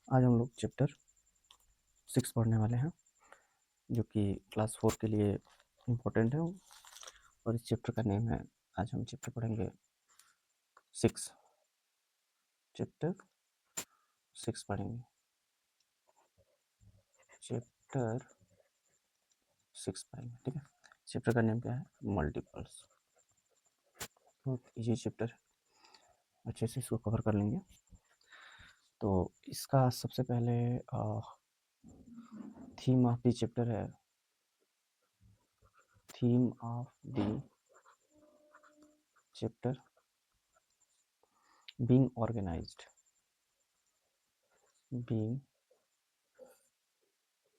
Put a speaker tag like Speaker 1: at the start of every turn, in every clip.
Speaker 1: आज हम लोग चैप्टर 6 पढ़ने वाले हैं, जो कि क्लास 4 के लिए इम्पोर्टेंट है। और इस चैप्टर का नेम है, आज हम चैप्टर पढ़ेंगे 6, चैप्टर 6 पढ़ेंगे। चैप्टर 6 पढ़ेंगे, ठीक है। चैप्टर का नेम क्या है? मल्टीपल्स। तो ये चैप्टर अच्छे से इसको कवर कर लेंगे। तो इसका सबसे पहले थीम ऑफ द चैप्टर है, theme of the chapter being organized, being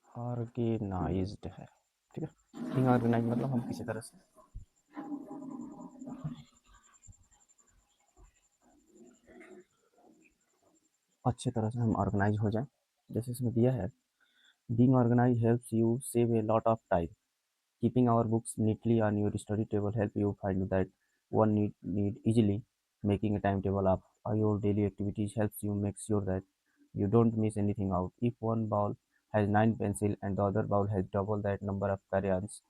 Speaker 1: organized है, ठीक है। बीइंग ऑर्गेनाइज्ड मतलब हम किसी तरह से अच्छे तरह से हम ऑर्गेनाइज हो जाएं। जैसे इसमें दिया है, being organize helps you save a lot of time, keeping our books neatly on your study table help you find that one need easily, making a timetable of your daily activities helps you make sure that you don't miss anything out. If one bowl has 9 pencils and the other bowl has double that number of crayons,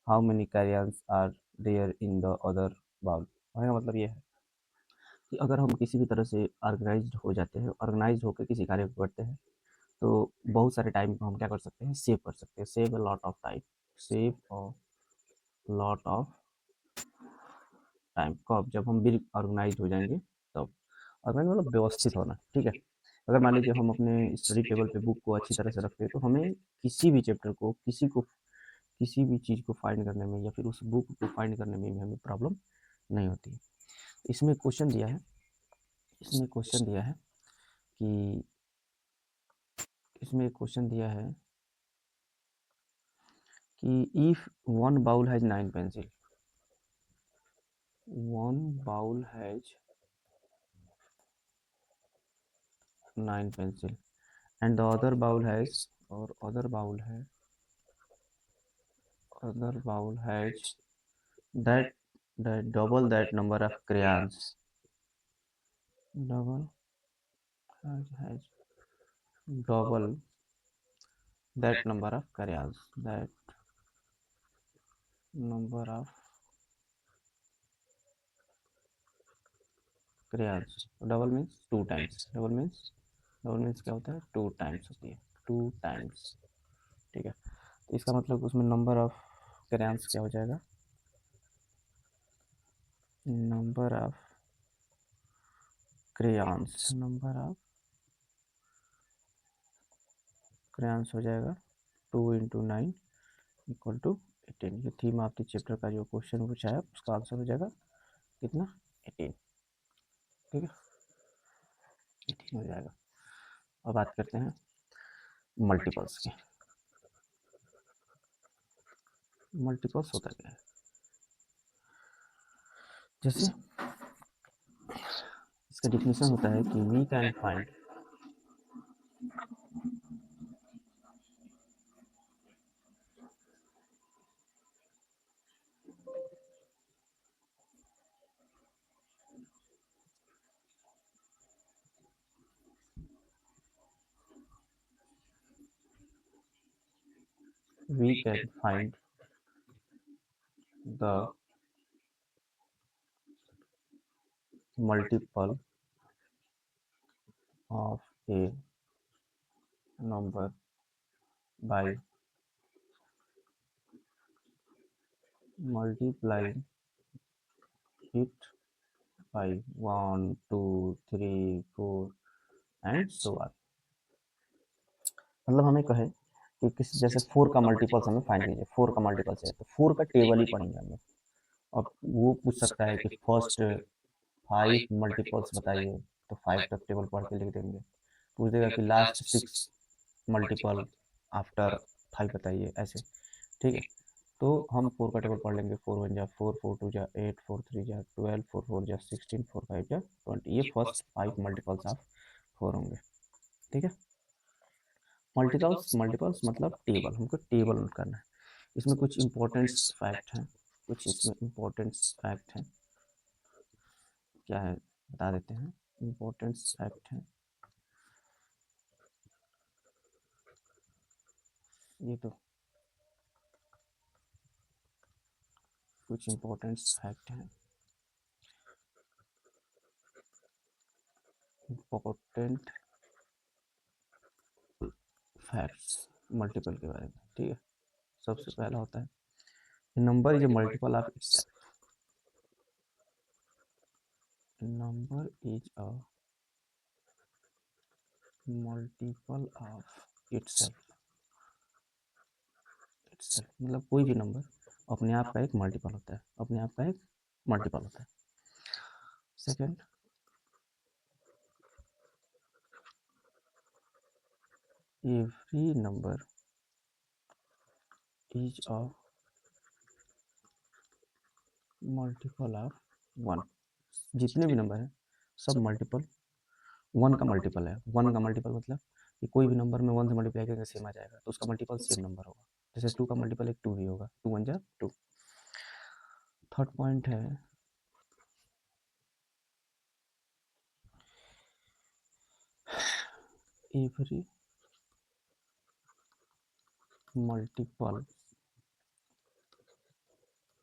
Speaker 1: how many crayons are there in the other bowl? कहने का मतलब ये है कि अगर हम किसी भी तरह से ऑर्गेनाइज्ड हो जाते हैं, ऑर्गेनाइज्ड होकर किसी कार्य को करते हैं, तो बहुत सारे टाइम को हम क्या कर सकते हैं? सेव कर सकते हैं। Save a lot of time, save a lot of time. कब? जब हम बिल ऑर्गेनाइज हो जाएंगे तब। ऑर्गेनाइज मतलब व्यवस्थित होना, ठीक है। अगर मान लीजिए हम अपने स्टडी टेबल पे बुक को अच्छी तरह से रखते हैं, तो हमें किसी भी चैप्टर को, किसी भी चीज़ को फाइंड करने में या फिर उस बुक को फाइंड करने में भी हमें प्रॉब्लम नहीं होती। इसमें क्वेश्चन दिया है, इसमें क्वेश्चन दिया है कि इसमें क्वेश्चन दिया है कि if one bowl has 9 pencil, one bowl has 9 pencil and the other bowl has, or other bowl has that double that number of crayons, double has double that number of crayons, that number of crayons. Double means 2 times, double means क्या होता है? 2 times होती है, 2 times, ठीक है। तो इसका मतलब उसमें नंबर ऑफ crayons क्या हो जाएगा? Number of crayons, number of crayons हो जाएगा 2 इंटू 9 इक्वल टू 18। ये थीम ऑफ द चैप्टर का जो क्वेश्चन पूछा है उसका आंसर हो जाएगा कितना? 18, ठीक है, 18 हो जाएगा। अब बात करते हैं मल्टीपल्स की। मल्टीपल्स होता क्या है? जैसे इसका डिफिनेशन होता है कि we can find the multiple of a number by multiplying it by 1 2 3 4 and so on. मतलब हमें कहे कि किसी, जैसे 4 का मल्टीपल्स हमें फाइंड कीजिए, 4 का मल्टीपल्स है तो 4 का टेबल ही पढ़ेंगे हम लोग। अब वो पूछ सकता है कि फर्स्ट 5 मल्टीपल्स बताइए, तो 5 तक टेबल पढ़ के लिख देंगे। पूछ देगा कि लास्ट 6 मल्टीपल आफ्टर 5 बताइए, ऐसे, ठीक है। तो हम 4 का टेबल पढ़ लेंगे। 4 1 जा 4, 4 2 जा 8, 4 3 जा 12, 4 4 जा 16, 4 5 जा 20। ये फर्स्ट 5 मल्टीपल्स ऑफ 4 होंगे, ठीक है। मल्टीपल्स मतलब टेबल, हमको टेबल नोट करना है। इसमें कुछ इंपॉर्टेंट्स फैक्ट हैं, कुछ इसमें इंपॉर्टेंट्स फैक्ट हैं। क्या है बता देते हैं। इंपॉर्टेंट्स फैक्ट हैं ये तो कुछ इम्पोर्टेंट फैक्ट हैं, इम्पोर्टेंट फैक्ट्स मल्टीपल के बारे में। ठीक है, सबसे पहला होता है number is a multiple of itself. Number is a multiple of itself. Itself मतलब कोई भी नंबर अपने आप का एक मल्टीपल होता है, अपने आप का एक मल्टीपल होता है। Second, every number is a multiple of one. जितने भी नंबर हैं सब मल्टीपल वन का मल्टीपल है। वन का मल्टीपल मतलब कि कोई भी नंबर में वन से मल्टीप्लाई करके सेम आ जाएगा तो उसका मल्टीपल सेम नंबर होगा। जैसे टू का मल्टीपल एक टू ही होगा, टू वन जा टू। थर्ड पॉइंट है every multiple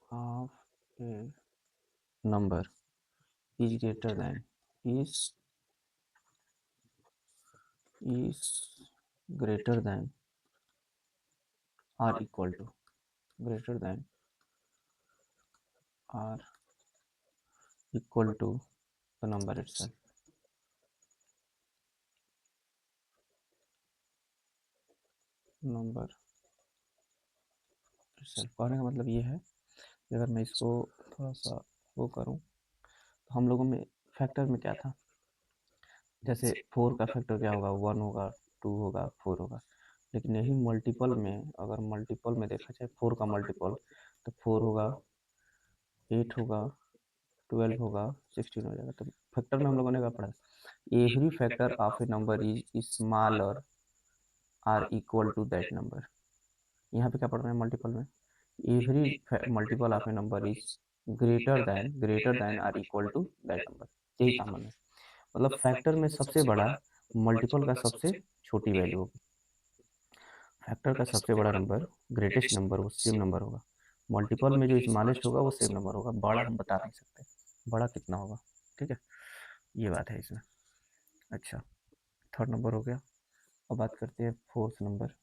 Speaker 1: of a number is greater than is greater than or equal to greater than or equal to the number itself. Number itself कहने का मतलब ये है कि अगर मैं इसको थोड़ा सा वो करूं तो हम लोगों में फैक्टर में क्या था, जैसे फोर का फैक्टर क्या होगा, वन होगा, टू होगा, फोर होगा। लेकिन यही मल्टीपल में, अगर मल्टीपल में देखा जाए फोर का मल्टीपल, तो फोर होगा, एट होगा, ट्वेल्व होगा, 16 हो जाएगा। तो फैक्टर में हम लोगों ने क्या पढ़ा, every factor of a number is smaller or equal to that number. यहाँ पे क्या पढ़ रहे हैं मल्टीपल में, every multiple of a number is greater than or equal to that number. यही कॉमन है, मतलब फैक्टर में सबसे बड़ा मल्टीपल का सबसे छोटी वैल्यू होगी। फैक्टर का सबसे बड़ा नंबर, ग्रेटेस्ट नंबर, वो सेम नंबर होगा। मल्टीपल में जो स्मॉलेस्ट होगा वो सेम नंबर होगा, बड़ा हम बता नहीं सकते बड़ा कितना होगा। ठीक है, ये बात है इसमें। अच्छा, थर्ड नंबर हो गया। अब बात करते हैं fourth number.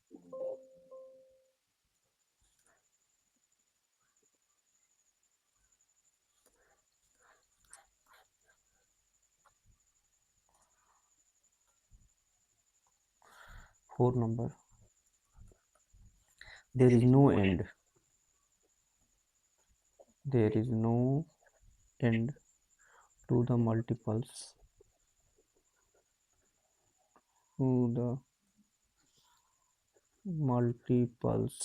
Speaker 1: Fourth number, there is no end, there is no end to the multiples, to the multiples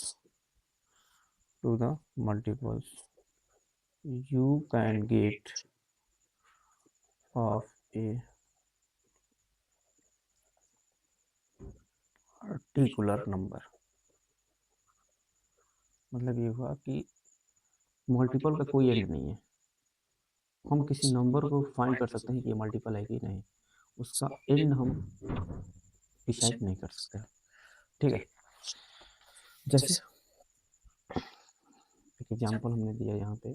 Speaker 1: to the multiples you can get of a particular number। मतलब ये हुआ कि मल्टीपल का कोई एंड नहीं है, हम किसी नंबर को फाइंड कर सकते हैं कि ये मल्टीपल है कि नहीं, उसका एंड हम डिसाइड नहीं कर सकते। ठीक है, जैसे एक एग्जांपल हमने दिया यहाँ पे,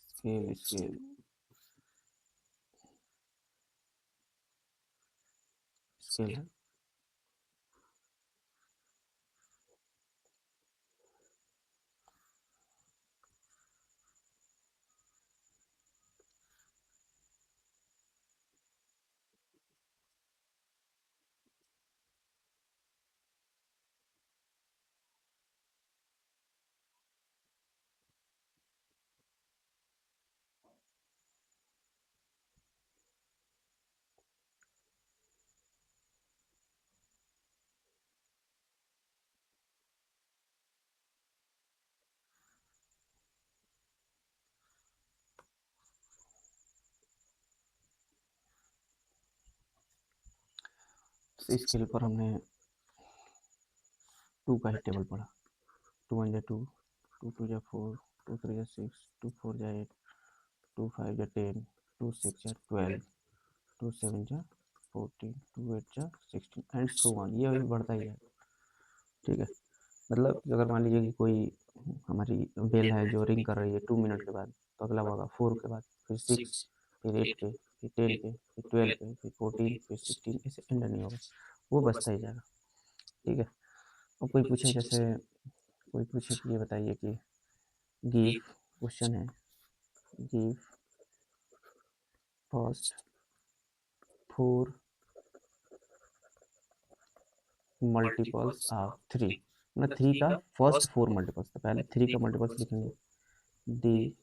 Speaker 1: स्केल स्केल स्केल है, इस स्केल पर हमने टू का ही टेबल पढ़ा। टू वन जा टू, टू टू जा फोर, टू थ्री जा सिक्स, टू फोर जा एट, टू फाइव जा 10, टू सिक्स जा 12, टू सेवन जा 14, 2 8 जा 16 एंड सो ऑन, ये अभी बढ़ता ही जाएगा। ठीक है, मतलब अगर मान लीजिए कि कोई हमारी बेल है जो रिंग कर रही है 2 मिनट के बाद, तो अगला होगा 4 के बाद, फिर 6, फिर 8 पे, फिर 10 पे, फिर 12 पे, फिर 14, फिर 16, ऐसे एंड नहीं होगा, वो बचता ही जाएगा। ठीक है, अब कोई पूछे, जैसे कोई पूछे कि ये बताइए कि गिव, क्वेश्चन है, गिव फर्स्ट 4 मल्टीपल्स ऑफ 3, मतलब 3 का फर्स्ट 4 मल्टीपल्स, तो पहले 3 का मल्टीपल्स लिखेंगे, दी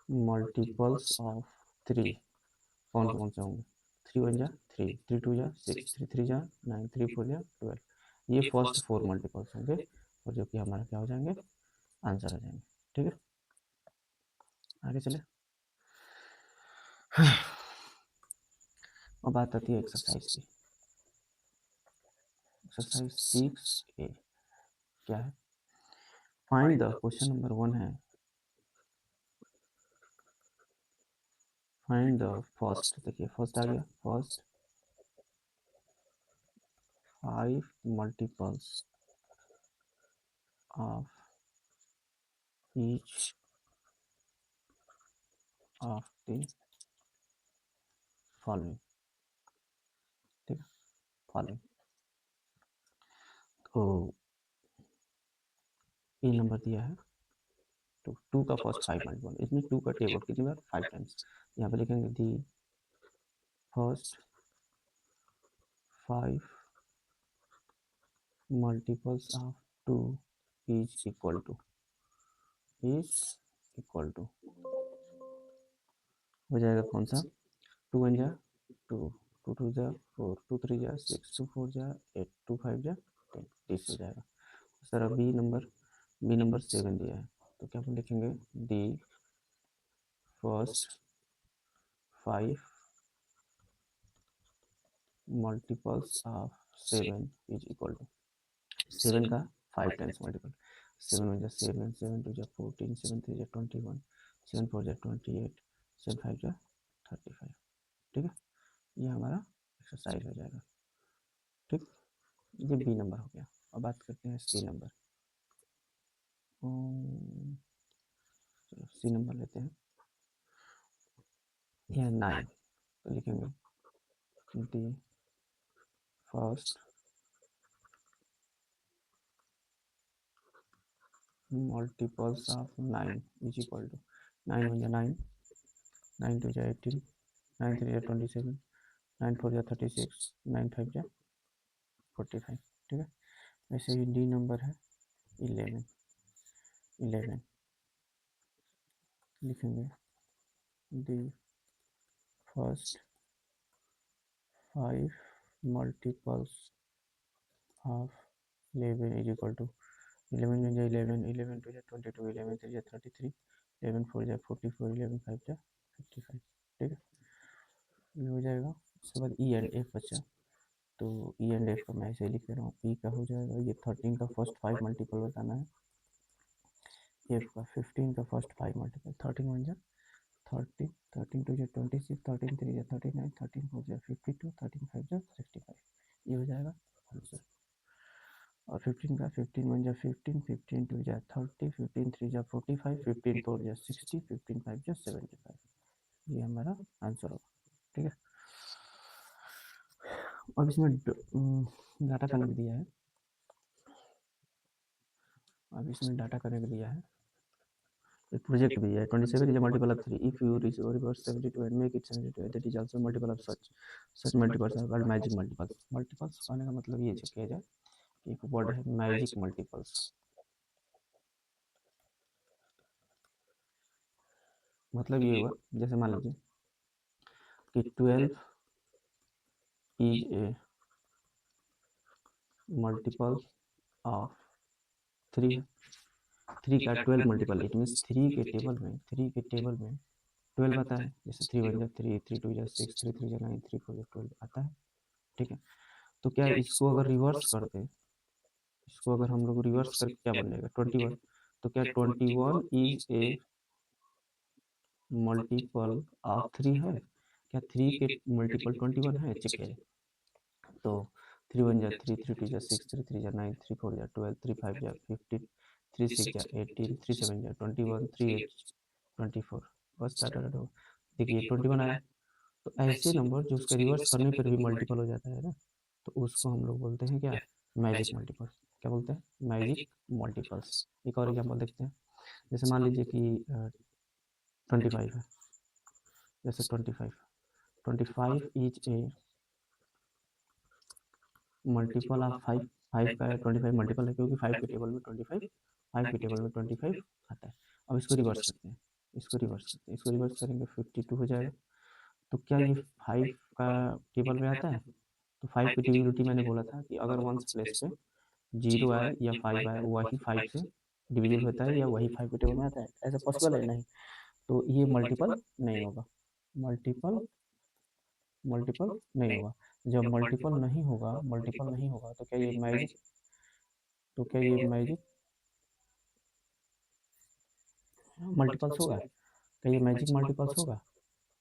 Speaker 1: मल्टीपल्स ऑफ 3 कौन से होंगे, 3 1 जा 3, 3 2 जा 6, 3 3 जा 9, 3 4 जा 12, ये फर्स्ट 4 मल्टीपल्स होंगे, और जो कि हमारा क्या हो जाएंगे, आंसर हो जाएंगे। ठीक है, आगे चले। अब बात आती है एक्सरसाइज की। एक्सरसाइज 6A क्या है, फाइंड द, क्वेश्चन नंबर 1 है, फाइंड द फर्स्ट, देखिए फर्स्ट आ गया, first 5 multiples of each of the following. ठीक है, फॉलोइंग, तो ये नंबर दिया है, तो 2 का फर्स्ट 5 मल्टीपल, इसमें 2 का टेबल कितनी बार, 5 टाइम्स, यहाँ पे लिखेंगे the first 5 multiples of 2 is equal to, is equal to हो जाएगा कौन सा, 2 1 जा 2, 2 2 जा 4, 2 3 जा 6, 2 4 जा 8, 2 5 जा 10, 30 हो जाएगा। इस तरह बी नंबर 7 दिया है, तो क्या हम लिखेंगे, the first 5 multiples of 7 is equal to, 7 का 5 टाइम्स मल्टीपल, 7 1 जा 7, 7 2 जा 14, 7 3 जा 21, 7 4 जा 28, 7 5 जा 35। ठीक है, ये हमारा एक्सरसाइज हो जाएगा। ठीक, ये बी नंबर हो गया। अब बात करते हैं सी नंबर, चलो सी नंबर लेते हैं, यह 9, तो लिखेंगे the first multiples of 9 is equal to, 9 1 जा 9, 9 2 जा 18, 9 3 जा 27, 9 4 जा 36, 9 5 जा 45। ठीक है, वैसे ही डी नंबर है 11, 11 लिखेंगे the first 5 multiples of 11 is equal to, 11 1 जा 11, 11 2 जा 22, 11 3 जा 33, 11 4 जा 44, 11 5 जा 55। ठीक है, ये हो जाएगा। उसके बाद ई एंड एफ बचा, तो ई एंड एफ का मैं ऐसे लिख रहा हूँ, ई का हो जाएगा ये 13 का फर्स्ट 5 मल्टीपल बताना है, एफ का 15 का फर्स्ट 5 मल्टीपल, 13 1 जा 30, 13 2 जा 26, 13 3 जा 39, 13 4 जा 52, 13 5 जा 65, ये हो जाएगा आंसर। और 15 का 15 1 जा 15, 15 2 जा 30, 15 3 जा 45, 15 4 जा 60, 15 5 जा 75, ये हमारा आंसर होगा। ठीक है, अब इसमें डाटा कनेक्ट दिया है, अब इसमें डाटा कनेक्ट दिया है, एक प्रोजेक्ट दिया है, 27 is a multiple of 3, if you reverse 72 and make it 72 that is also multiple of such multiples are called magic multiples। Multiples कहने का मतलब ये किया जाए कि एक वर्ड है मैजिक मल्टीपल्स, मतलब ये हुआ, जैसे मान लीजिए कि 12 इज ए मल्टीपल ऑफ 3 है, 3 का 12 मल्टीपल, इट मीन्स 3 के टेबल में 12 आता है, जैसे 3 1 जा 3, 3 2 जा 6, 3 3 जा 9, 3 4 जा 12 आता है। ठीक है, तो क्या इसको अगर रिवर्स कर दे, इसको अगर हम लोग रिवर्स करके क्या बन जाएगा 21, तो क्या 21 इज ए मल्टीपल ऑफ 3 है, क्या 3 के मल्टीपल 21 है? चेक किया जाए। तो 3 1 जा 3, 3 2 जा 6, 3 3 जा 9, 3 4 जा 12, 3 5 जा 15, 3 6 जा 18, 3 7 जा 21, 3 8 24। बस स्टार्ट हो। देखिए 21 आया। तो ऐसे नंबर जो उसका रिवर्स करने पर भी मल्टीपल हो जाता है ना, तो उसको हम लोग बोलते हैं क्या? Magic multiple. क्या बोलते हैं? Magic multiples. एक और एग्जांपल देखते हैं। जैसे मान लीजिए कि 25 है। जैसे 25 इज ए मल्टीपल ऑफ 5। 5 का 25 मल्टीपल है, क्योंकि 5 के टेबल में 25, 5 के टेबल में 25 आता है। अब इसको रिवर्स करते हैं, इसको रिवर्स करेंगे 52 हो जाएगा। तो क्या ये 5 का टेबल में आता है? तो 5 की डिविजिबिलिटी मैंने बोला था कि अगर वंस प्लेस पे 0 आए या 5 आए, वही 5 से डिविजिबल होता है या वही 5 के टेबल में आता है। ऐसा पॉसिबल है? नहीं। तो ये मल्टीपल नहीं होगा। मल्टीपल मल्टीपल नहीं होगा। जब मल्टीपल नहीं होगा तो क्या ये मैजिक, तो क्या ये मैजिक मल्टीपल्स होगा? क्या ये मैजिक मल्टीपल्स होगा?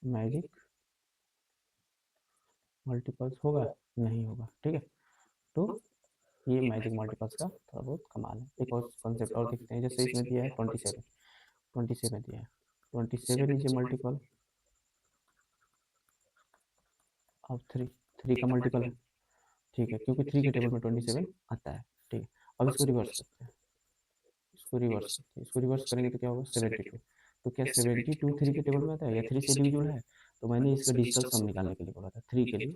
Speaker 1: मैजिक मल्टीपल्स होगा? नहीं होगा। ठीक है। तो ये मैजिक मल्टीपल्स का थोड़ा बहुत कमाल है। एक और कॉन्सेप्ट और देखते हैं। जैसे इसमें दिया है 27, 27 दिया है। 27 इज ए मल्टीपल ऑफ 3। 3 का मल्टीपल है। ठीक है, क्योंकि 3 के टेबल में 27 आता है। ठीक है। अब इसको रिवर्स करते हैं, इसको रिवर्स करेंगे तो क्या होगा? 72। तो क्या 72 3 के टेबल में आता है या 3 से डिविजिबल है? तो मैंने इसका डिजिटल सम निकालने के लिए बोला था, 3 के लिए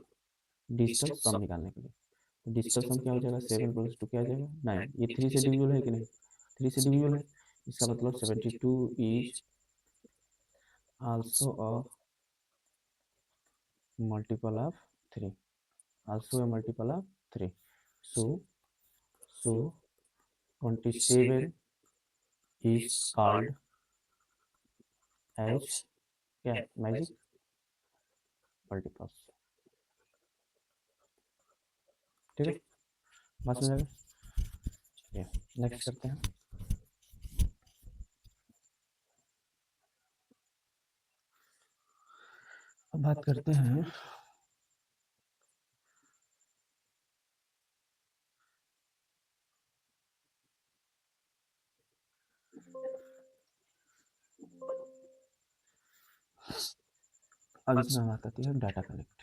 Speaker 1: डिजिटल सम निकालने के लिए। तो डिजिटल सम क्या हो जाएगा? 7 प्लस 2 क्या आ जाएगा? 9। ये 3 से डिविजिबल है कि नहीं? 3 से डिविजिबल है। इसका मतलब 72 is also a multiple of 3, also a multiple of 3। So so 27 is called as क्या? Magic multiples. ठीक है, बात समझ आ गई? चलिए नेक्स्ट करते हैं। अब बात करते हैं अब इसमें बात आती है डाटा कनेक्ट।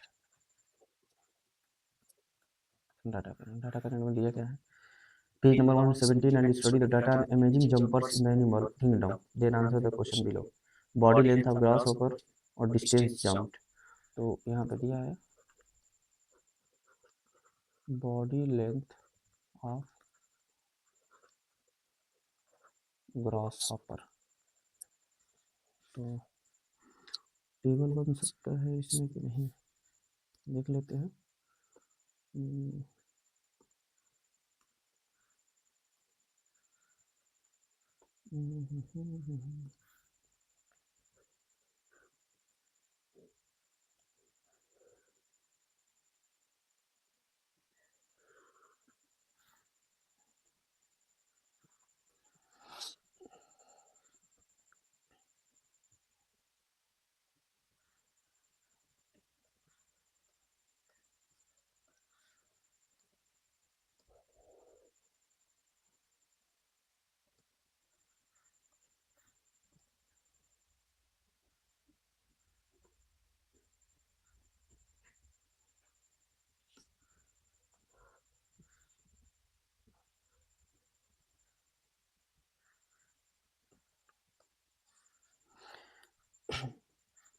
Speaker 1: डाटा कनेक्ट में दिया क्या है? Page number 117 and study the data and amazing jumpers in the animal kingdom. Then answer the question below. Body length of grasshopper और डिस्टेंस जम्प्ड। तो यहाँ पे दिया है बॉडी लेंथ ऑफ grasshopper। तो टेबल बन सकता है इसमें कि नहीं, देख लेते हैं। हम्म,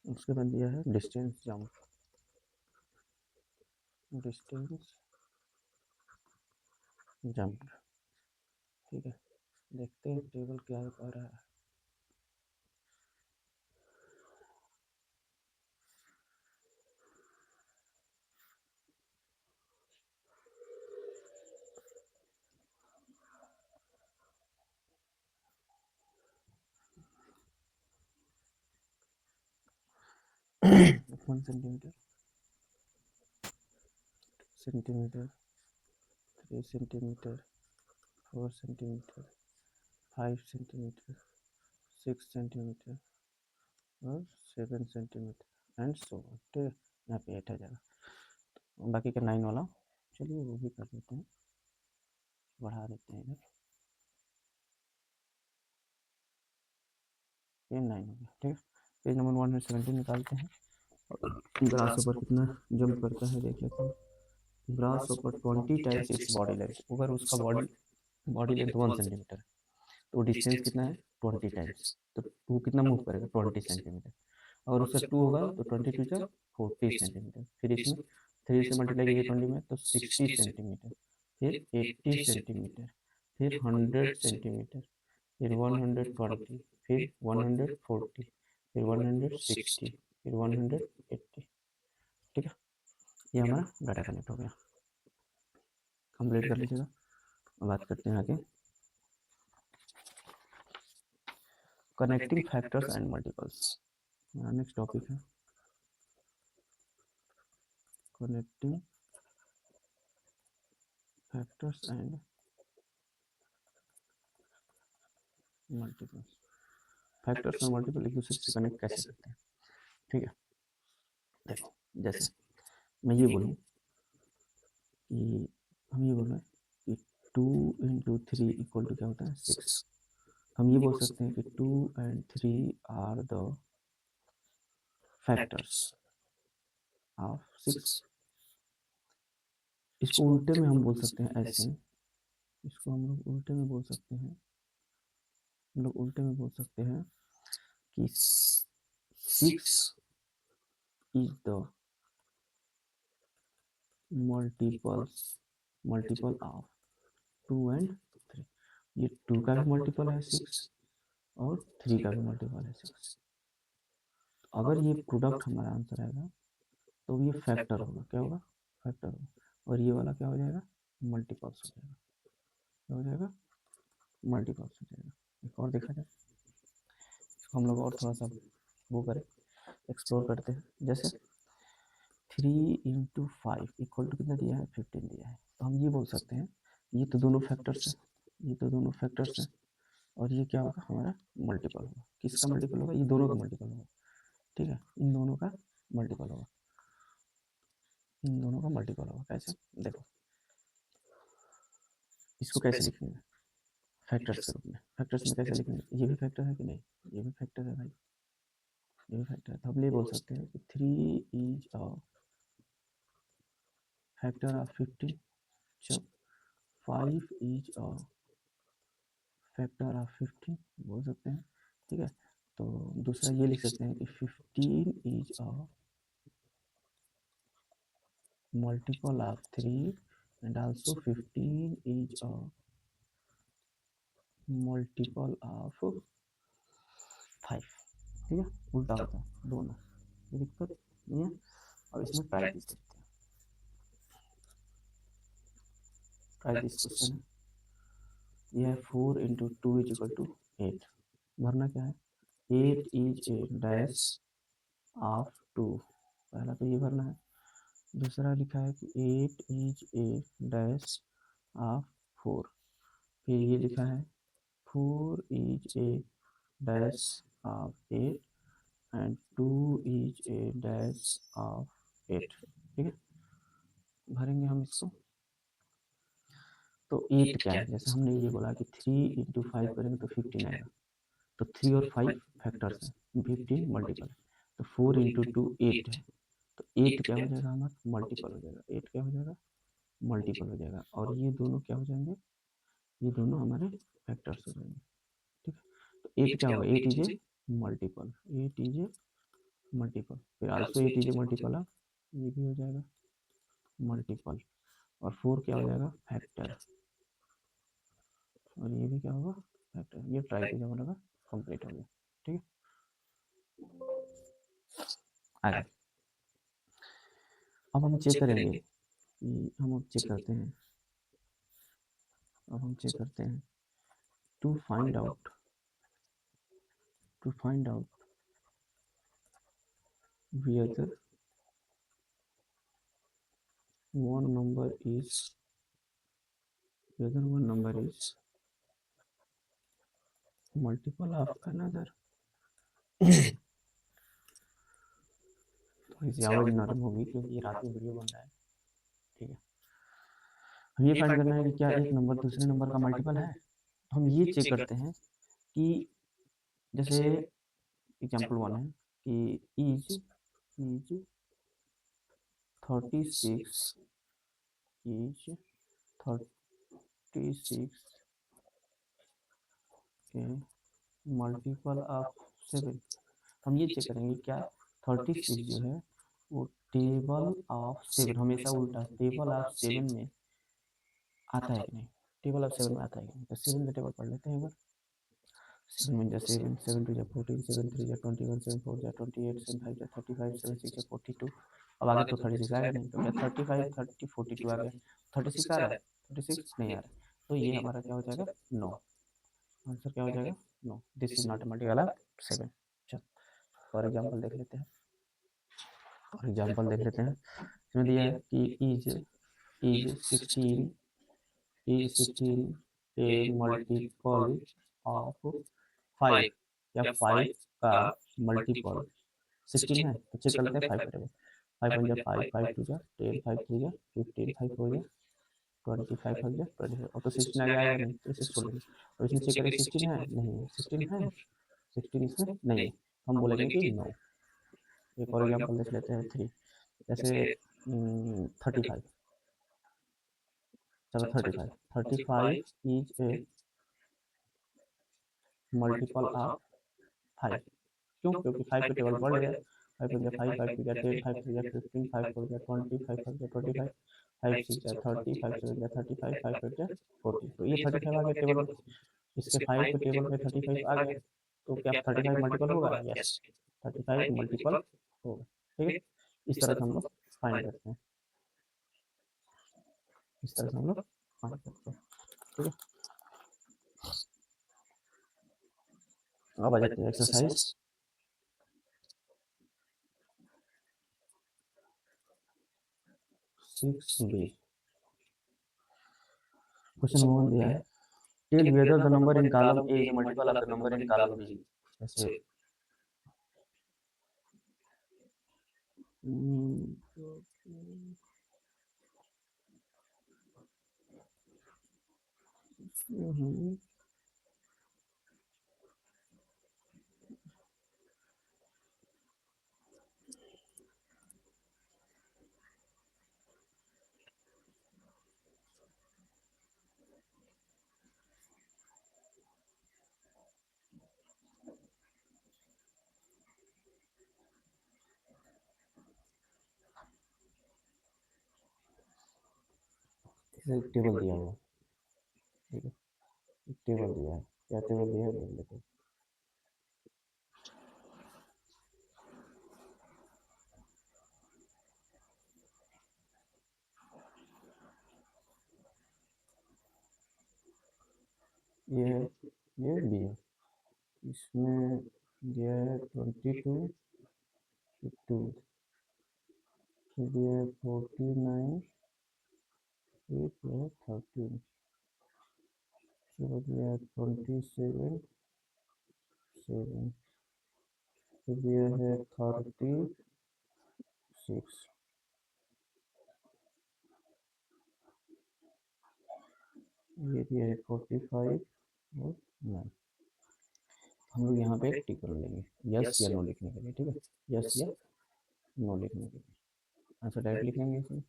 Speaker 1: उसके बाद दिया है डिस्टेंस जंप। Distance jump. ठीक है, देखते हैं टेबल क्या बता रहा है। One centimetre, centimetre, 3 centimetre, 4 centimetre, 5 centimetre, 6 centimetre और 7 सेंटीमीटर। And so on. ठीक है, यहाँ पे 8 आ जाएगा। बाकी का 9 वाला चलिए वो भी कर देते हैं, बढ़ा देते हैं इधर, ये 9 हो गया। ठीक है, पेज नंबर 117 निकालते हैं। ग्रास ऊपर कितना जंप करता है देख लेते हैं। ग्रास ऊपर 20 टाइम्स इट्स बॉडी लेंथ, अगर उसका बॉडी बॉडी लेंथ 1 सेंटीमीटर, तो डिस्टेंस कितना है 20 टाइम्स, तो वो कितना मूव करेगा 20 सेंटीमीटर। अगर उसका 2 होगा तो 22 × 40 सेंटीमीटर। फिर इसमें 3 से मल्टीप्लाई कीजिए 20 में तो 60 सेंटीमीटर, फिर 80 सेंटीमीटर, फिर 100 सेंटीमीटर, फिर 120, फिर 140, फिर 160, फिर 180। ठीक है, ये हमारा डाटा कनेक्ट हो गया। कंप्लीट कर लीजिएगा। बात करते हैं आगे, कनेक्टिंग फैक्टर्स एंड मल्टीपल्स। हमारा नेक्स्ट टॉपिक है connecting factors and multiples. Factors और मल्टीपल एक दूसरे से कनेक्ट कैसे करते हैं। ठीक है, देखो जैसे मैं ये बोलूँ कि हम ये बोल रहे हैं कि 2 × 3 = क्या होता है 6। हम ये बोल सकते हैं कि 2 and 3 are the factors of 6। इसको उल्टे में हम बोल सकते हैं ऐसे, इसको हम लोग उल्टे में बोल सकते हैं, हम लोग उल्टे में बोल सकते हैं कि 6 is the multiple of 2 and 3। ये 2 का भी मल्टीपल है 6 और 3 का भी मल्टीपल है 6। अगर ये प्रोडक्ट हमारा आंसर आएगा तो ये फैक्टर होगा, क्या होगा फैक्टर होगा, और ये वाला क्या हो जाएगा मल्टीपल्स हो जाएगा, क्या हो जाएगा मल्टीपल्स हो जाएगा। एक और देखा जाए, इसको हम लोग और थोड़ा सा वो करें, एक्सप्लोर करते हैं। जैसे 3 × 5 = कितना दिया है 15 दिया है, तो हम ये बोल सकते हैं ये तो दोनों फैक्टर्स हैं, ये तो दोनों फैक्टर्स हैं, और ये क्या होगा हमारा मल्टीपल होगा। किसका मल्टीपल होगा, ये दोनों का मल्टीपल होगा। ठीक है, इन दोनों का मल्टीपल होगा, इन दोनों का मल्टीपल होगा। कैसे देखो, इसको कैसे लिखेंगे फैक्टर्स के रूप में, फैक्टर्स में कैसे लिखेंगे, ये भी फैक्टर है कि नहीं, ये भी फैक्टर है भाई, ये भी फैक्टर है। तो हम ये बोल सकते हैं कि 3 इज अ फैक्टर ऑफ 15, जब 5 इज अ फैक्टर ऑफ 15 बोल सकते हैं। ठीक है, तो दूसरा ये लिख सकते हैं कि 15 is a multiple of 3 and also 15 is a multiple of 5। ठीक है, उल्टा होता है दोनों, कोई दिक्कत नहीं है। अब इसमें ट्राई दिस देखते हैं, ट्राई दिस क्वेश्चन है, यह है 4 × 2 = 8। भरना क्या है 8 इज ए डैश ऑफ 2, पहला तो ये भरना है। दूसरा लिखा है कि 8 इज ए डैश ऑफ 4, फिर ये लिखा है 4 is a dash of 8 and 2 is a dash of 8। ठीक है, भरेंगे हम इसको। तो 8 क्या है, जैसे हमने ये बोला कि 3 × 5 करेंगे तो 15 आएगा, तो 3 और 5 फैक्टर्स हैं, 15 मल्टीपल है, तो 4 × 2 8 है, तो 8 क्या हो जाएगा हमारा मल्टीपल हो जाएगा, 8 क्या हो जाएगा मल्टीपल हो जाएगा, और ये दोनों क्या हो जाएंगे, ये दोनों हमारे फैक्टर्स हो जाएंगे। ठीक है, तो 8 क्या होगा 8 is a multiple, 8 is a multiple, फिर also 8 is a multiple of, ये भी हो जाएगा मल्टीपल, और 4 क्या हो जाएगा फैक्टर, और ये भी क्या होगा फैक्टर। ये ट्राई पेज हमारा कंप्लीट हो गया। ठीक है, आगे अब हम चेक करेंगे कि हम अब चेक करते हैं, अब हम चेक करते हैं to find out, to find out whether one number is, whether one number is multiple of another। थोड़ी सी आवाज़ नरम होगी क्योंकि ये रात में वीडियो बन रहा है। ठीक है, हम ये फाइंड करना है कि क्या एक नंबर दूसरे नंबर का मल्टीपल है। तो हम ये चेक करते हैं कि जैसे एग्जाम्पल वन है कि इज इज 36 इज 36 के मल्टीपल ऑफ 7। हम ये चेक करेंगे क्या 36 जो है वो टेबल ऑफ 7, हमेशा उल्टा टेबल ऑफ 7 में आता है कि नहीं, टेबल ऑफ 7 में आता है कि नहीं। तो 7 का टेबल पढ़ लेते हैं एक बार। 7 वन जा 7, 7 टू जा 14, 7 3 जा 21, 7 4 जा 28, 7 5 जा 35, 7 6 जा 42। अब आगे तो 36 आएगा नहीं, तो क्या 35 30 42 आ गया, 36 आ रहा है, 36 नहीं आ रहा है, तो ये हमारा क्या हो जाएगा, नो। आंसर क्या हो जाएगा, no, this is not a multiple of 7। चल फॉर एग्जाम्पल देख लेते हैं, फॉर एग्जाम्पल देख लेते हैं। इसमें दिया है कि इज 16 ए मल्टीपल ऑफ 5, या 5 का मल्टीपल 16 है, तो चेक कर लेते हैं 5 का टेबल। 5 वन जा 5, 5 टू जा 10, 5 थ्री जा 15, 5 फोर जा 25, 5 फाइव जा 25। अब तो 16 आगे आएगा नहीं, तो इसे छोड़ देंगे। अब इसमें चेक करें 16 है, नहीं है, 16 है, 16 इसमें नहीं है, हम बोलेंगे कि नो। एक और एग्जाम्पल देख लेते हैं 3, जैसे 35। चलो 35 इज ए मल्टीपल ऑफ 5। क्यों, क्योंकि 5 पे टेबल बढ़ गया। 5 वन जा 5, 5 टू जा 10, 5 थ्री जा 15, 5 फोर जा 20, 5 फाइव जा 25, 5 सिक्स जा 30, 5 सेवन जा 35, 5 एट जा 40। तो ये 35 आ गया टेबल में, इसके 5 पे टेबल में 35 आ गया, तो क्या 35 मल्टीपल होगा, यस 35 मल्टीपल होगा। ठीक है, इस तरह से हम लोग फाइंड करते हैं, इस तरह से हम लोग फाइंड करते हैं। ठीक है, अब आ जाते हैं एक्सरसाइज 6B। क्वेश्चन नंबर 1 दिया है, tell whether the number in column A is multiple of the number in column B. जैसे एक टेबल दिया हुआ, ठीक है, एक टेबल दिया है, क्या टेबल दिया है देख लेते हैं। ये है, ये बी है, इसमें दिया है 22 2, दिया है 49 8 है 13, चलो दिया है 27 7, दिया है 36, ये दिया है 45 और 9। हम लोग यहाँ पे एक टिक कर लेंगे यस या नो लिखने के लिए। ठीक है, यस या नो लिखने के लिए आंसर डायरेक्ट लिखेंगे इसमें।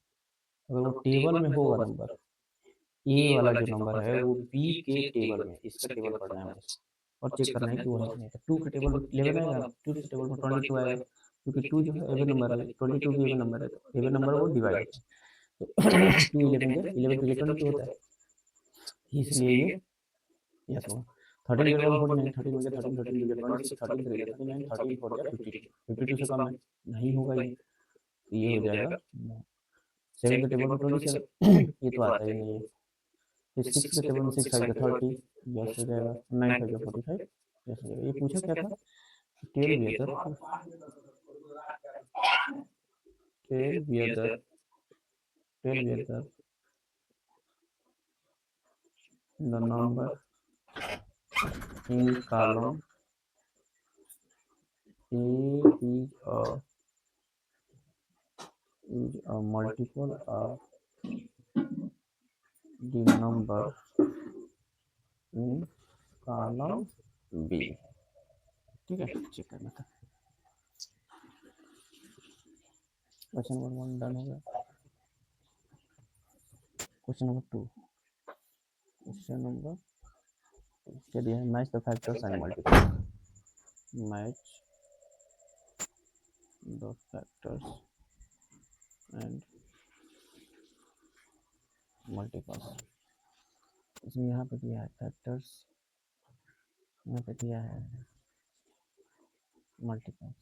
Speaker 1: अगर वो टेबल में होगा नंबर, ए वाला जो नंबर है वो बी के टेबल में, इसका टेबल पढ़ना है हमें और चेक करना है कि वो है कि नहीं। तो 2 के टेबल में 11 आएगा, 2 के टेबल में 22 आएगा, क्योंकि 2 जो है एवन नंबर है, 22 भी एवन नंबर है, तो एवन नंबर वो डिवाइड होता है। तो 2 11 जो 11 टू 22 होता है, इसलिए ये यस होगा। 13 ग्रेड 1 49, 13 में 13 13 2 26, 13 3 39, 13 4 52, 52 से कम है, नहीं होगा ये, तो ये हो जाएगा 7 के टेबल में 27 ये तो आता ही नहीं है। फिर 6 के टेबल में 6 5 30 यस हो जाएगा, 9 5 45 यस हो जाएगा। ये पूछा क्या था, tell whether, tell whether, tell whether the number in column A is a a multiple of the number in column B। ठीक है, चेक करना था। क्वेश्चन नंबर 1 डन हो गया। क्वेश्चन नंबर 2, क्वेश्चन नंबर क्या दिया है, match the factors and multiple. Match the factors and multiples. इसमें यहाँ पे दिया है फैक्टर्स, यहाँ पे दिया है मल्टीपल्स।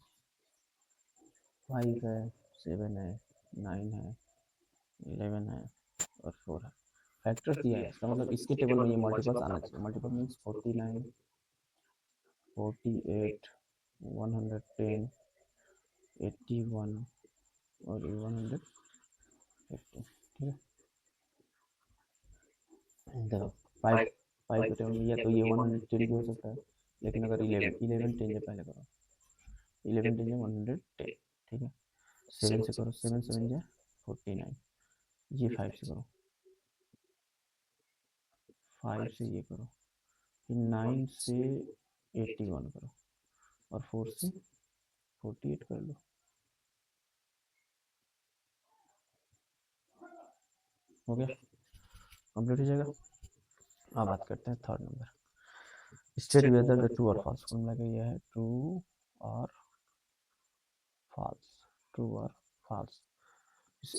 Speaker 1: 5 है, 7 है, 9 है, 11 है और 4 है। फैक्टर्स दिया है, इसका मतलब इसके टेबल में ये मल्टीपल्स आना चाहिए। मल्टीपल मीन्स 49, 48, 110, 81 और 150। ठीक है, देखो 5 5 के टेबल में या तो ये 110 भी हो सकता है, लेकिन अगर 11 10 से पहले करो, 11 10 से 110। ठीक है, 7 से करो, 7 7 जा 49, ये 5 से करो, 5 से ये करो, फिर 9 से 81 करो और 4 से 48 कर लो। हो गया, कंप्लीट हो जाएगा। अब बात करते हैं third number, state whether the true और फॉल्स। फॉर्मूला का ये है ट्रू और फॉल्स, ट्रू और फॉल्स।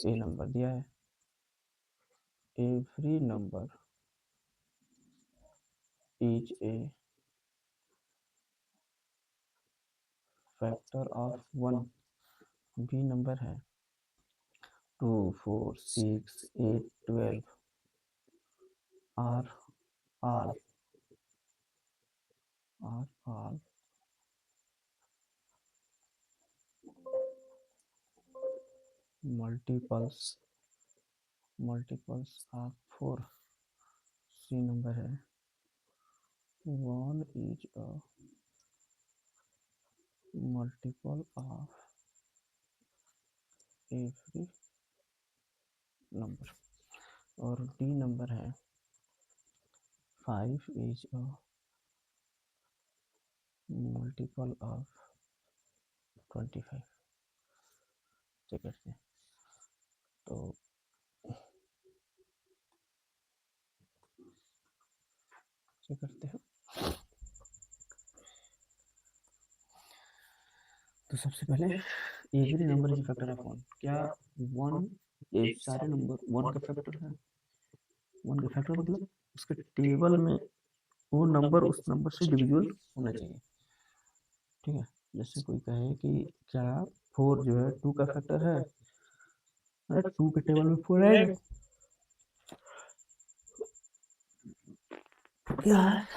Speaker 1: ए नंबर दिया है, every number is a factor of 1। B number है 2 4 6 8 12 are all multiples of 4। C number है 1 is a multiple of every number। और डी नंबर है 5 is a multiple of 25। Check करते हैं, तो चेक करते हैं। तो सबसे पहले every number is factor of 1। क्या 1 ये सारे नंबर 1 का फैक्टर है? 1 का फैक्टर मतलब उसके टेबल में वो नंबर उस नंबर से डिविजिबल होना चाहिए। ठीक है, जैसे कोई कहे कि क्या 4 जो है 2 का फैक्टर है, अरे 2 के टेबल में 4 आएगा यार।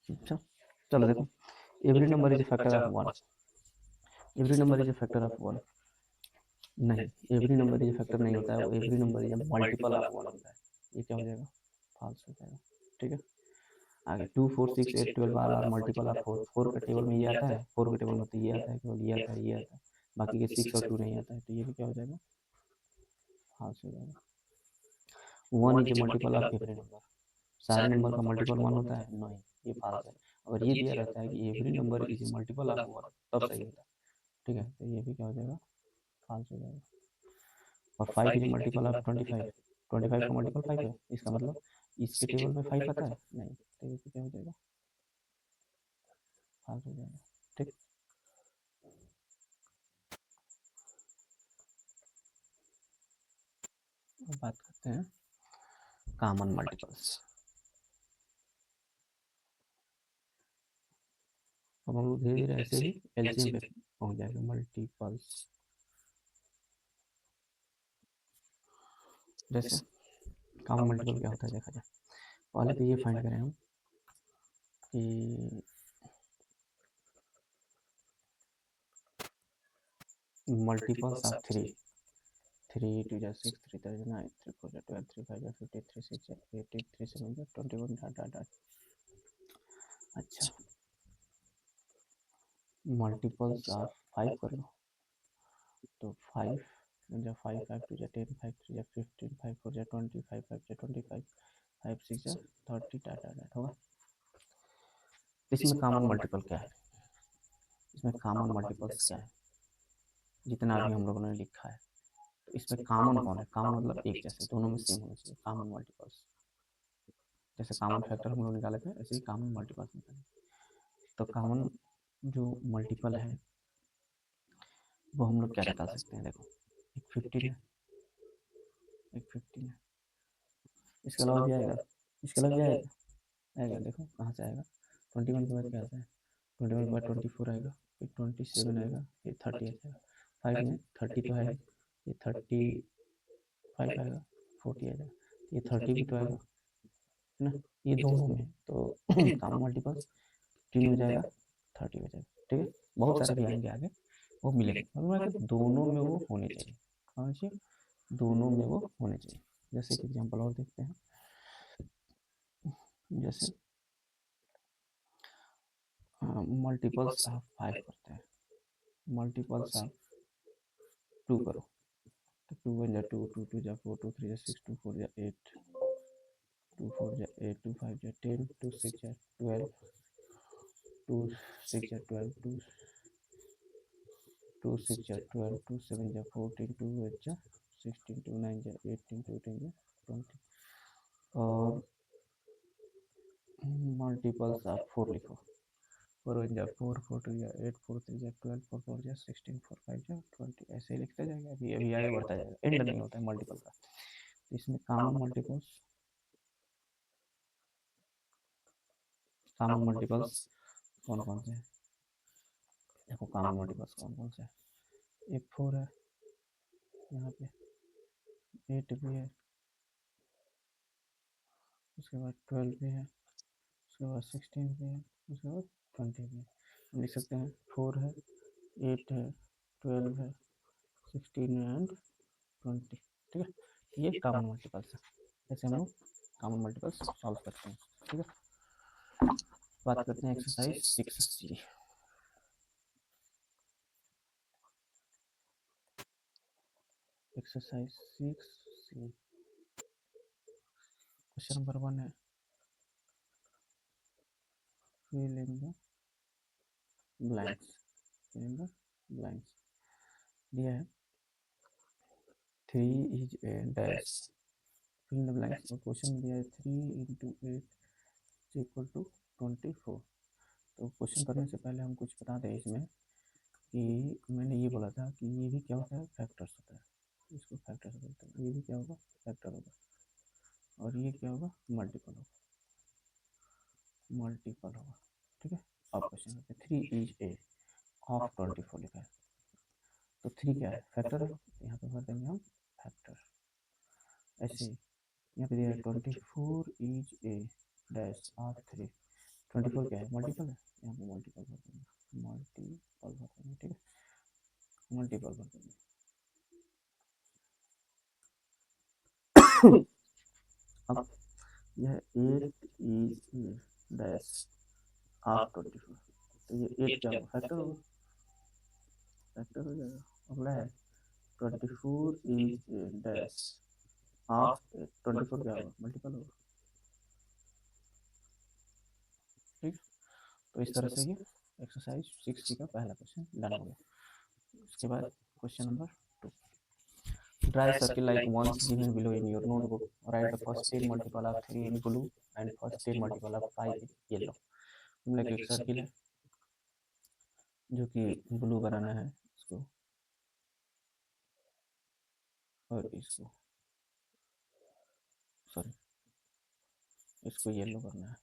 Speaker 1: अच्छा चलो देखो, every number is a factor of 1। Every number is a factor of 1 नहीं, every number is a factor नहीं होता है, वो every number is a multiple of 1 होता है। ये क्या हो जाएगा, फॉल्स हो जाएगा। ठीक है, आगे 2 4 6 8 12 बार आर मल्टीपल ऑफ 4। 4 के टेबल में ये आता है, 4 के टेबल में तो ये आता है, केवल ये आता है, ये आता है, बाकी के 6 और 2 नहीं आता है, तो ये भी क्या हो जाएगा, फॉल्स हो जाएगा। 1 is a multiple of every number. सारे नंबर का मल्टीपल 1 होता है? नहीं, ये फॉल्स है। अगर ये दिया रहता है कि every number is a multiple of 1 तब सही होता है। ठीक है, तो ये भी क्या हो जाएगा, फॉल्स हो जाएगा। और 5 इज मल्टीपल ऑफ 25। 25 का मल्टीपल 5 है, इसका मतलब इसके टेबल में 5 आता है? नहीं, तो ये क्या हो जाएगा, फॉल्स हो जाएगा। ठीक, अब बात करते हैं कॉमन मल्टीपल्स। अब हम लोग धीरे धीरे ऐसे ही एलसीएम पे पहुंच जाएंगे। मल्टीपल्स जैसे कॉमन मल्टीपल क्या होता है देखा जाए। पहले तो ये फाइंड करें हम कि मल्टीपल्स ऑफ 3। 3 2 जा 6, 3 3 9, 3 4 जा 12, 3 5 जा 50, 3 6 जा 80, 3 7 जा 21 डॉट डॉट डॉट। अच्छा, मल्टीपल्स ऑफ 5 कर लो, तो 5 जब 5 5 टू जा 10, 5 3 जा 15, 5 4 जा 20, 5 5 जा 25, 5 6 जा 30 टाटा डाट होगा। इसमें कॉमन मल्टीपल क्या है, इसमें कॉमन मल्टीपल्स क्या है, जितना अभी हम लोगों ने लिखा है, तो इसमें कॉमन कौन है, कॉमन मतलब एक जैसे दोनों में सेम होना चाहिए कॉमन मल्टीपल्स। जैसे कॉमन फैक्टर हम लोग निकाले थे ऐसे ही कॉमन मल्टीपल्स निकाले। तो कॉमन जो मल्टीपल है वो हम लोग क्या निकाल सकते हैं, देखो एक 15 है, एक 15 है, इसके अलावा भी आएगा, इसके अलावा भी आएगा, आएगा देखो कहाँ से आएगा, 21 के बाद क्या आता है, 21 के बाद 24 आएगा, फिर 27 आएगा, फिर 30 आ जाएगा, 5 में 30 तो है ही, ये 35 आएगा, 40 आ जाएगा, ये 30 भी तो आएगा है ना, ये दोनों में तो कॉमन मल्टीपल्स 15 हो जाएगा, 30 हो जाएगा, ठीक है। बहुत सारे भी आएंगे आगे, वो मिलेंगे, मतलब दोनों में वो होने चाहिए, होना चाहिए, दोनों में वो होने चाहिए। जैसे कि एग्जाम्पल और देखते हैं, जैसे मल्टीपल्स ऑफ 5 करते हैं, मल्टीपल्स ऑफ 2 करो, तो 2 1 जा 2, 2 2 जा 4, 2 3 जा 6, 2 4 जा 8, 2 4 जा 8, 2 5 जा 10, 2 6 जा 12, 2 6 जा 12, 2 6 जा 12, 2 7 जा 14, 2 8 जा 16, 2 9 जा 18, 2 10 जा 20, और मल्टीपल्स ऑफ 4 लिखो, 4 1 जा 4, 4 2 जा 8, 4 3 जा 12, 4 4 जा 16, 4 5 जा 20, ऐसे ही लिखता जाएगा, अभी अभी आगे बढ़ता जाएगा, एंड नहीं होता है मल्टीपल का। इसमें कॉमन मल्टीपल्स कौन कौन से हैं, देखो कॉमन मल्टीपल्स कौन कौन से हैं, एक 4 है, यहाँ पे 8 भी है, उसके बाद 12 भी है, उसके बाद 16 भी है, उसके बाद 20 भी है। हम लिख सकते हैं 4 है, 8 है, 12 है, 16 है एंड 20, ठीक है। ये कॉमन मल्टीपल्स है, ऐसे हम लोग कॉमन मल्टीपल्स सॉल्व करते हैं, ठीक है। बात करते हैं exercise 6C। Exercise 6C question number 1 है, fill in the blanks, fill in the blanks दिया है 3 is a dash, fill in the blanks, और क्वेश्चन में दिया है 3 into 8 इक्वल टू 24। तो क्वेश्चन करने से पहले हम कुछ बता दें इसमें कि मैंने ये बोला था कि ये भी क्या होता है, फैक्टर्स होता है, इसको फैक्टर्स बोलते हैं, ये भी क्या होगा, फैक्टर होगा, और ये क्या होगा, मल्टीपल होगा, मल्टीपल होगा, ठीक है। अब क्वेश्चन करते हैं 3 इज ए ऑफ 24 लिखा है, तो 3 क्या है, फैक्टर है, तो यहाँ पे भर देंगे हम फैक्टर। ऐसे ही यहाँ पे दिया है 24 इज ए डैश ऑफ 3, 24 क्या है, मल्टीपल है, यहाँ पे मल्टीपल भर देंगे, मल्टीपल भर देंगे, ठीक है, मल्टीपल भर देंगे। अब यह 8 इज ए डैश ऑफ 24, तो ये 8 क्या होगा, फैक्टर होगा, फैक्टर हो जाएगा। अगला है 24 इज ए डैश ऑफ 8, 24 क्या होगा, मल्टीपल होगा, ठीक। तो इस तरह से ये एक्सरसाइज 6C का पहला क्वेश्चन डन हो गया। उसके बाद question number 2, draw a circle like ones given below in your notebook, write the first 10 multiple of 3 in blue and first 10 multiple of 5 in yellow। हम लोग एक सर्किल है जो कि ब्लू बनाना है इसको, और इसको सॉरी इसको येलो करना है,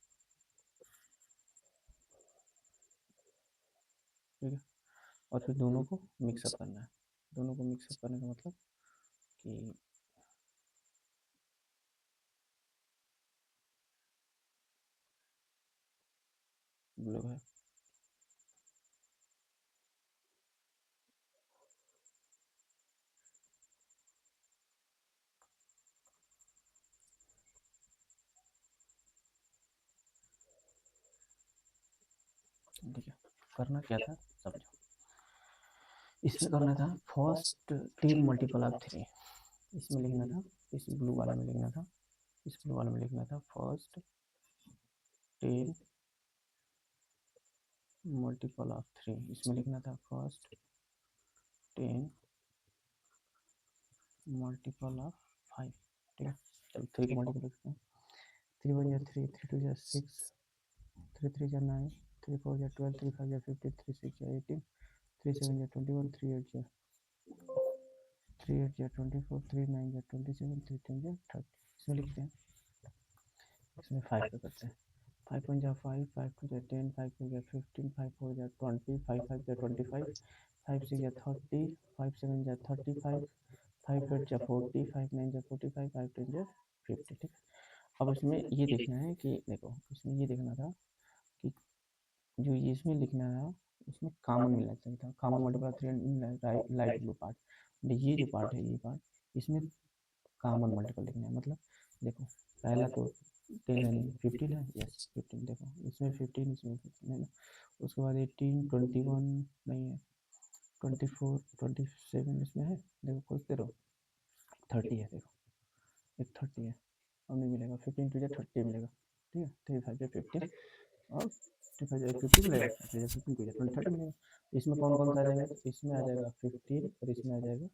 Speaker 1: ठीक है, और फिर दोनों को मिक्सअप करना है। दोनों को मिक्सअप करने का मतलब कि ब्लू है, ठीक है। करना क्या था समझो। इसमें करना था फर्स्ट 10 मल्टीपल ऑफ 3, इसमें लिखना था, इस ब्लू वाले में लिखना था, इस ब्लू वाले में लिखना था फर्स्ट 10 मल्टीपल ऑफ 3, इसमें लिखना था फर्स्ट 10 मल्टीपल ऑफ 5। ठीक है, चलो 3 का मल्टीपल लिखते हैं। 3 वन या 3, 3 टू या 6, 3 3 या 9, 3 4 या 12, 3 5 या 15, 3 6 या 18, 3 7 या 21, 3 8 या 24, 3 9 या 27, 3 10 या 30। इसमें लिखते हैं, इसमें 5 पे करते हैं। 5 1 जा 5, 5 2 जा 10, 5 2 जा 15, 5 4 जा 20, 5 5 जा 25, 5 6 जा 30, 5 7 जा 35, 5 8 जा 40, 5 9 जा 45, 5 10 जा 50। ठीक है, अब इसमें ये देखना है कि देखो, इसमें ये देखना था कि जो ये इसमें लिखना है उसमें कॉमन मिलना चाहिए था। Common multiple 3 light blue part, ये जो पार्ट है, ये पार्ट इसमें कॉमन मल्टीपल लिखना है। मतलब देखो, पहला तो 10 है नहीं, 15 है, यस 15, देखो इसमें 15, इसमें 15 है ना। उसके बाद 18 21 नहीं है, 24 27 इसमें है, देखो खोजते रहो, 30 है, देखो एक 30 है, अब नहीं मिलेगा, 15 टू 30 मिलेगा। ठीक है, 3 5 15 और 50 मिलेगा, 15 टू 30 मिलेगा। इसमें कौन कौन सा आ जाएगा, तो इसमें आ जाएगा 15 और इसमें आ जाएगा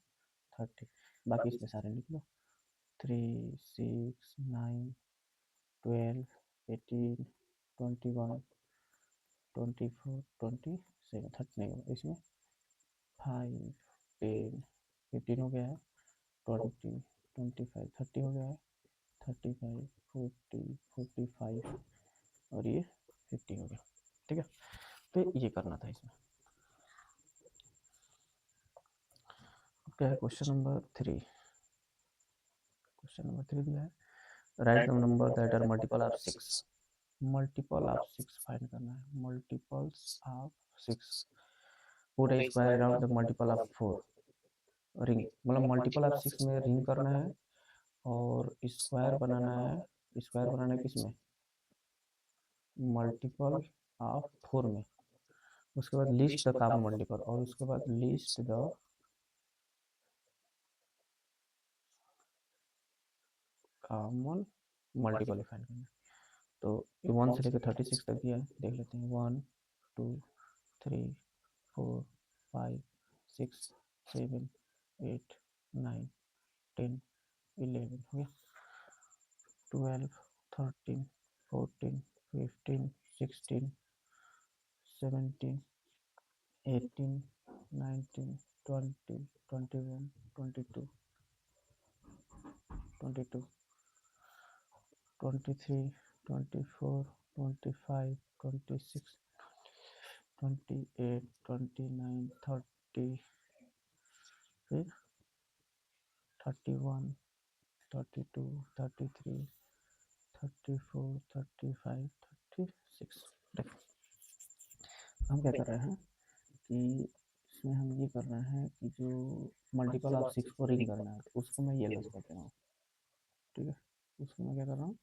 Speaker 1: 30। बाकी इसमें सारे लिख लो, 3 6 9 12 18 21 24 27 30 नहीं होगा इसमें, 5 10 15 हो गया है, 20 25 30 हो गया है, 35 40 45 और ये 50 हो गया। ठीक है, तो ये करना था इसमें। क्या है क्वेश्चन नंबर 3, क्वेश्चन नंबर 3 दिया है, write the number that are multiple of 6। Multiple of 6 find करना है, multiples of 6। Put a square around the multiple of 4 ring, मतलब मल्टीपल ऑफ 6 में रिंग करना है और स्क्वायर बनाना है। स्क्वायर बनाना है किस में, मल्टीपल ऑफ 4 में। उसके बाद लिस्ट द कॉमन मल्टीपल और उसके बाद list the common multiple find करना है। तो 1 से लेकर 36 तक दिया है, देख लेते हैं। 1 2 3 4 5 6 7 8 9 10 11 हो गया, 12 13 14 15 16 17 18 19 20 21 22 22 23 24 25 26 28 29 30, फिर 31 32 33 34 35 36। देखो हम क्या कर रहे हैं कि इसमें हम ये कर रहे हैं कि जो मल्टीपल ऑफ 6 को रिंग करना है, तो उसको मैं येलो से कर दे रहा हूँ। ठीक है, उसको मैं क्या कर रहा हूँ,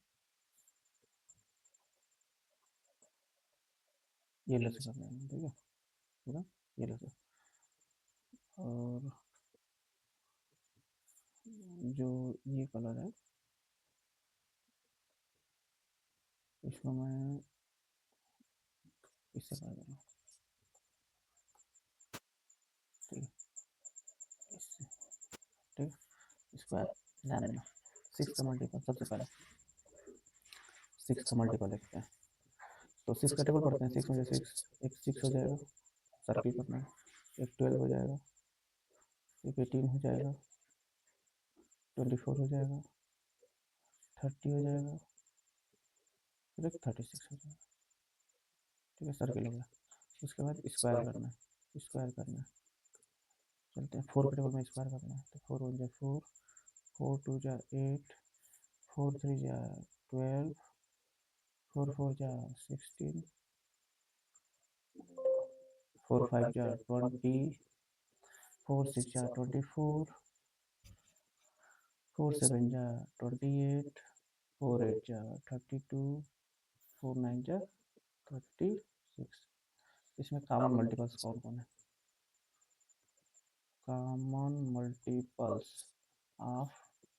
Speaker 1: येलो से कर रहा हूँ। ठीक है, पूरा येलो से। और जो ये कलर है इसको मैं इससे कर दे रहा हूँ। ठीक है, इससे। ठीक है, स्क्वायर ध्यान देना। 6 का मल्टीपल, सबसे पहले 6 का मल्टीपल लिखते हैं, तो 6 का टेबल पढ़ते हैं। 6 में से 6, एक 6 हो जाएगा, सर्किल करना है। एक 12 हो जाएगा, एक 18 हो जाएगा, 24 हो जाएगा, 30 हो जाएगा, फिर एक 36 हो जाएगा। ठीक है, सर्किल हो गया। उसके बाद स्क्वायर करना है, स्क्वायर करना है। चलते हैं 4 के टेबल में स्क्वायर करना है, तो 4 1 जा 4, 4 2 जा 8, 4 3 जा 12, 4 4 जा 16, 4 5 जा 20, 4 6 जा 24, 4 7 जा 28, 4 8 जा 32, 4 9 जा 36। इसमें कॉमन मल्टीपल्स कौन कौन है? Common multiples of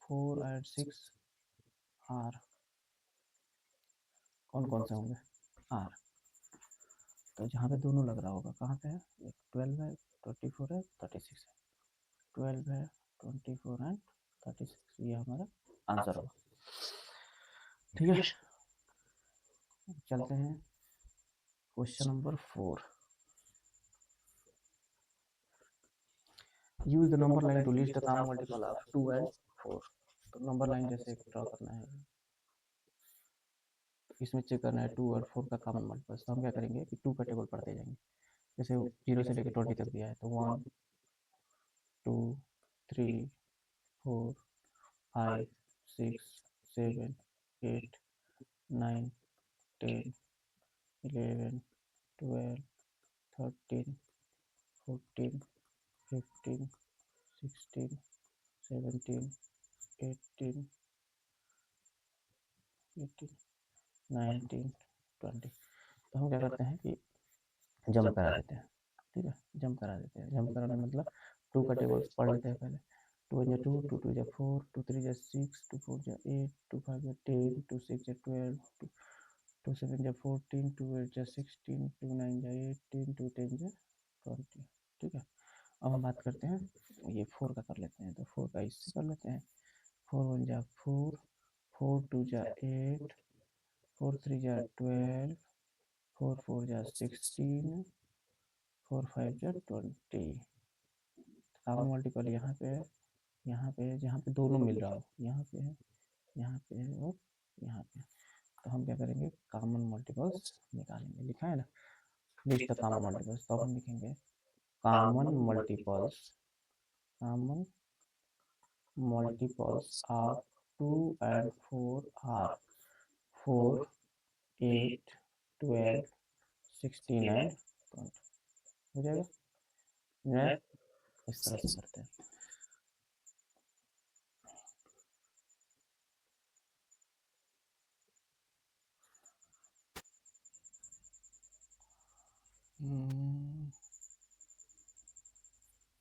Speaker 1: 4 and 6 are कौन कौन से होंगे? आर, तो जहाँ पे दोनों लग रहा होगा कहाँ पे है? एक 12 है, 24 है, 36 है। 12 है, 24 एंड 36, ये हमारा आंसर होगा। ठीक है, चलते हैं question number 4। Use the number line to list the common multiple of 2 and 4। तो नंबर लाइन जैसे ड्रॉ करना है, इसमें चेक करना है 2 और 4 का कॉमन मल्टीपल। तो हम क्या करेंगे कि 2 का टेबल पढ़ते जाएंगे। जैसे 0 से लेकर 20 तक दिया है, तो 1 2 3 4 5 6 7 8 9 10 11 12 13 14 15 16 17 18 19 20। तो हम क्या करते हैं कि जंप करा देते हैं। ठीक है, जंप करा देते हैं। जंप कराने मतलब 2 का टेबल पढ़ लेते हैं पहले। 2 1 2, 2 2 4, 2 3 6, 2 4 8, 2 5 10, 2 6 12, 2 7 14, 2 8 16, 2 9 18, 2 10 20। ठीक है, अब हम बात करते हैं ये 4 का कर लेते हैं। तो 4 का इससे कर लेते हैं। 4 1 4, 4 2 8, 4 3 12, 4 4 16, 4 5 20। कॉमन मल्टीपल यहाँ पे है, यहाँ पे है, जहाँ पे दोनों मिल रहा हो, यहाँ पे है, यहाँ पे है और यहाँ पे। तो हम क्या करेंगे, कॉमन मल्टीपल्स निकालेंगे। लिखा है ना लिस्ट द कॉमन मल्टीपल्स, तो हम लिखेंगे common multiples, common multiples of 2 and 4 are 4 8 12 16 and 20। हो जाएगा ना? इस तरह से करते हैं।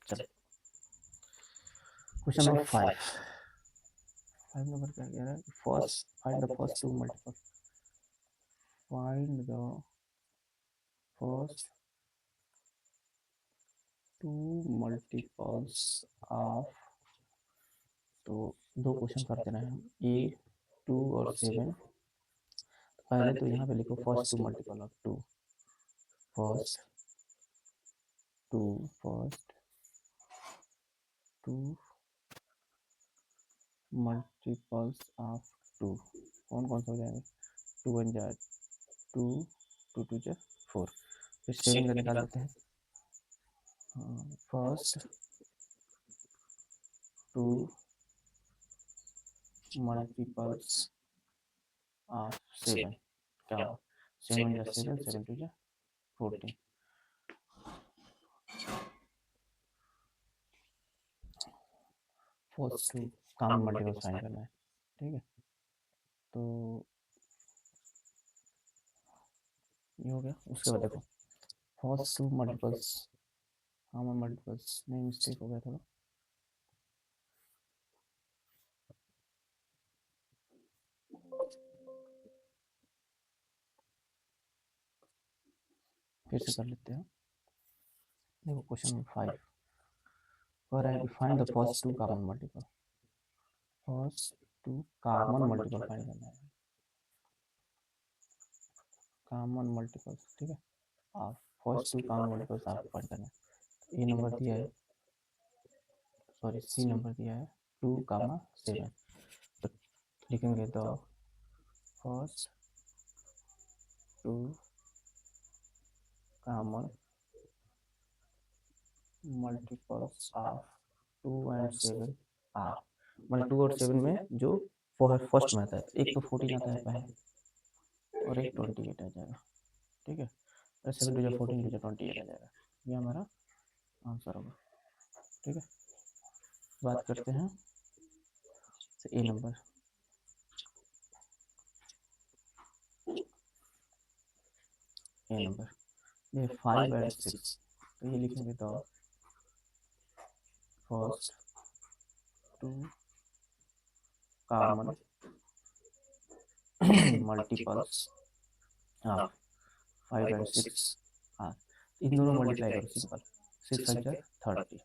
Speaker 1: चलो क्वेश्चन नंबर 5। 5 नंबर क्या कह रहा है? First find the first 2 multiple, find the first 2 multiples of. तो 2 क्वेश्चन करते रहे हम, ए 2 और 7। पहले तो यहाँ पे लिखो first 2 multiple of 2, first 2, first 2 multiples of 2 कौन कौन सा हो जाएगा? 2 1 2, 2 2 4। फिर 7 का निकाल लेते हैं। फर्स्ट 2 मल्टीपल्स ऑफ 7 क्या होगा? 7 1 7, 7 2 14। फर्स्ट 2 कॉमन मल्टीपल्स फाइंड करना है। ठीक है, तो ये हो गया। उसके बाद देखो फर्स्ट 2 मल्टीपल्स, कॉमन मल्टीपल्स में मिस्टेक हो गया थोड़ा। फिर से कर लेते हैं। देखो क्वेश्चन नंबर 5 कह रहा है कि find the first 2 common multiple, first 2 common multiple find करना है, कॉमन मल्टीपल्स। ठीक है, आप फर्स्ट 2 कॉमन मल्टीपल्स आप फाइंड करना है। ए नंबर दिया है, सॉरी सी नंबर दिया है 2 कामा 7। तो लिखेंगे the first 2 common multiples of 2 and 7 are. मतलब 2 और 7 में जो फर्स्ट में आता है, एक तो 14 आता है पहले और एक 28 आ जाएगा। ठीक है, 7 2 14, 2 28 आ जाएगा। ये हमारा आंसर होगा। ठीक है, बात करते हैं ए नंबर। ए नंबर ये 5 and 6, तो ये लिखेंगे the first two common multiples of 5 and 6 are. इन दोनों मल्टीप्लाई करो सिंपल, 6 5 जा 30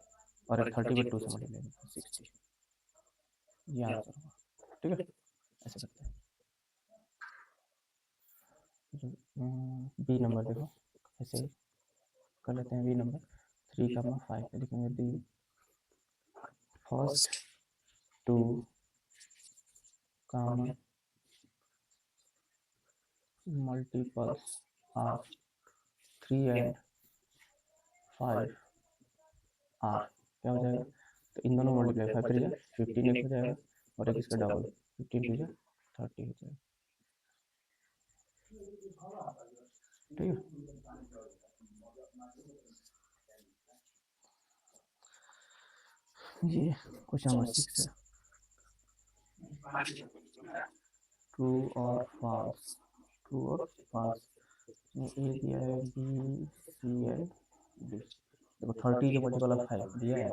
Speaker 1: और एक 30 को 2 से मल्टीप्लाई करो 60, ये आंसर होगा। ठीक है, ऐसे करते हैं। बी नंबर देखो, ऐसे ही कर लेते हैं। बी नंबर 3,5 लिखेंगे the first two common multiples of 3 and 5 are. क्या हो जाएगा, तो इन दोनों मल्टीप्लाई 5 3 जा 15 एक हो जाएगा और एक इसका डबल 15 2 जा 30 हो जाएगा। ठीक है, ये क्वेश्चन नंबर 6 है, ट्रू और फॉल्स। ट्रू और फॉल्स, ए दिया है बी सी एंड डी। देखो 30 के मल्टीपल ऑफ 5 दिया है,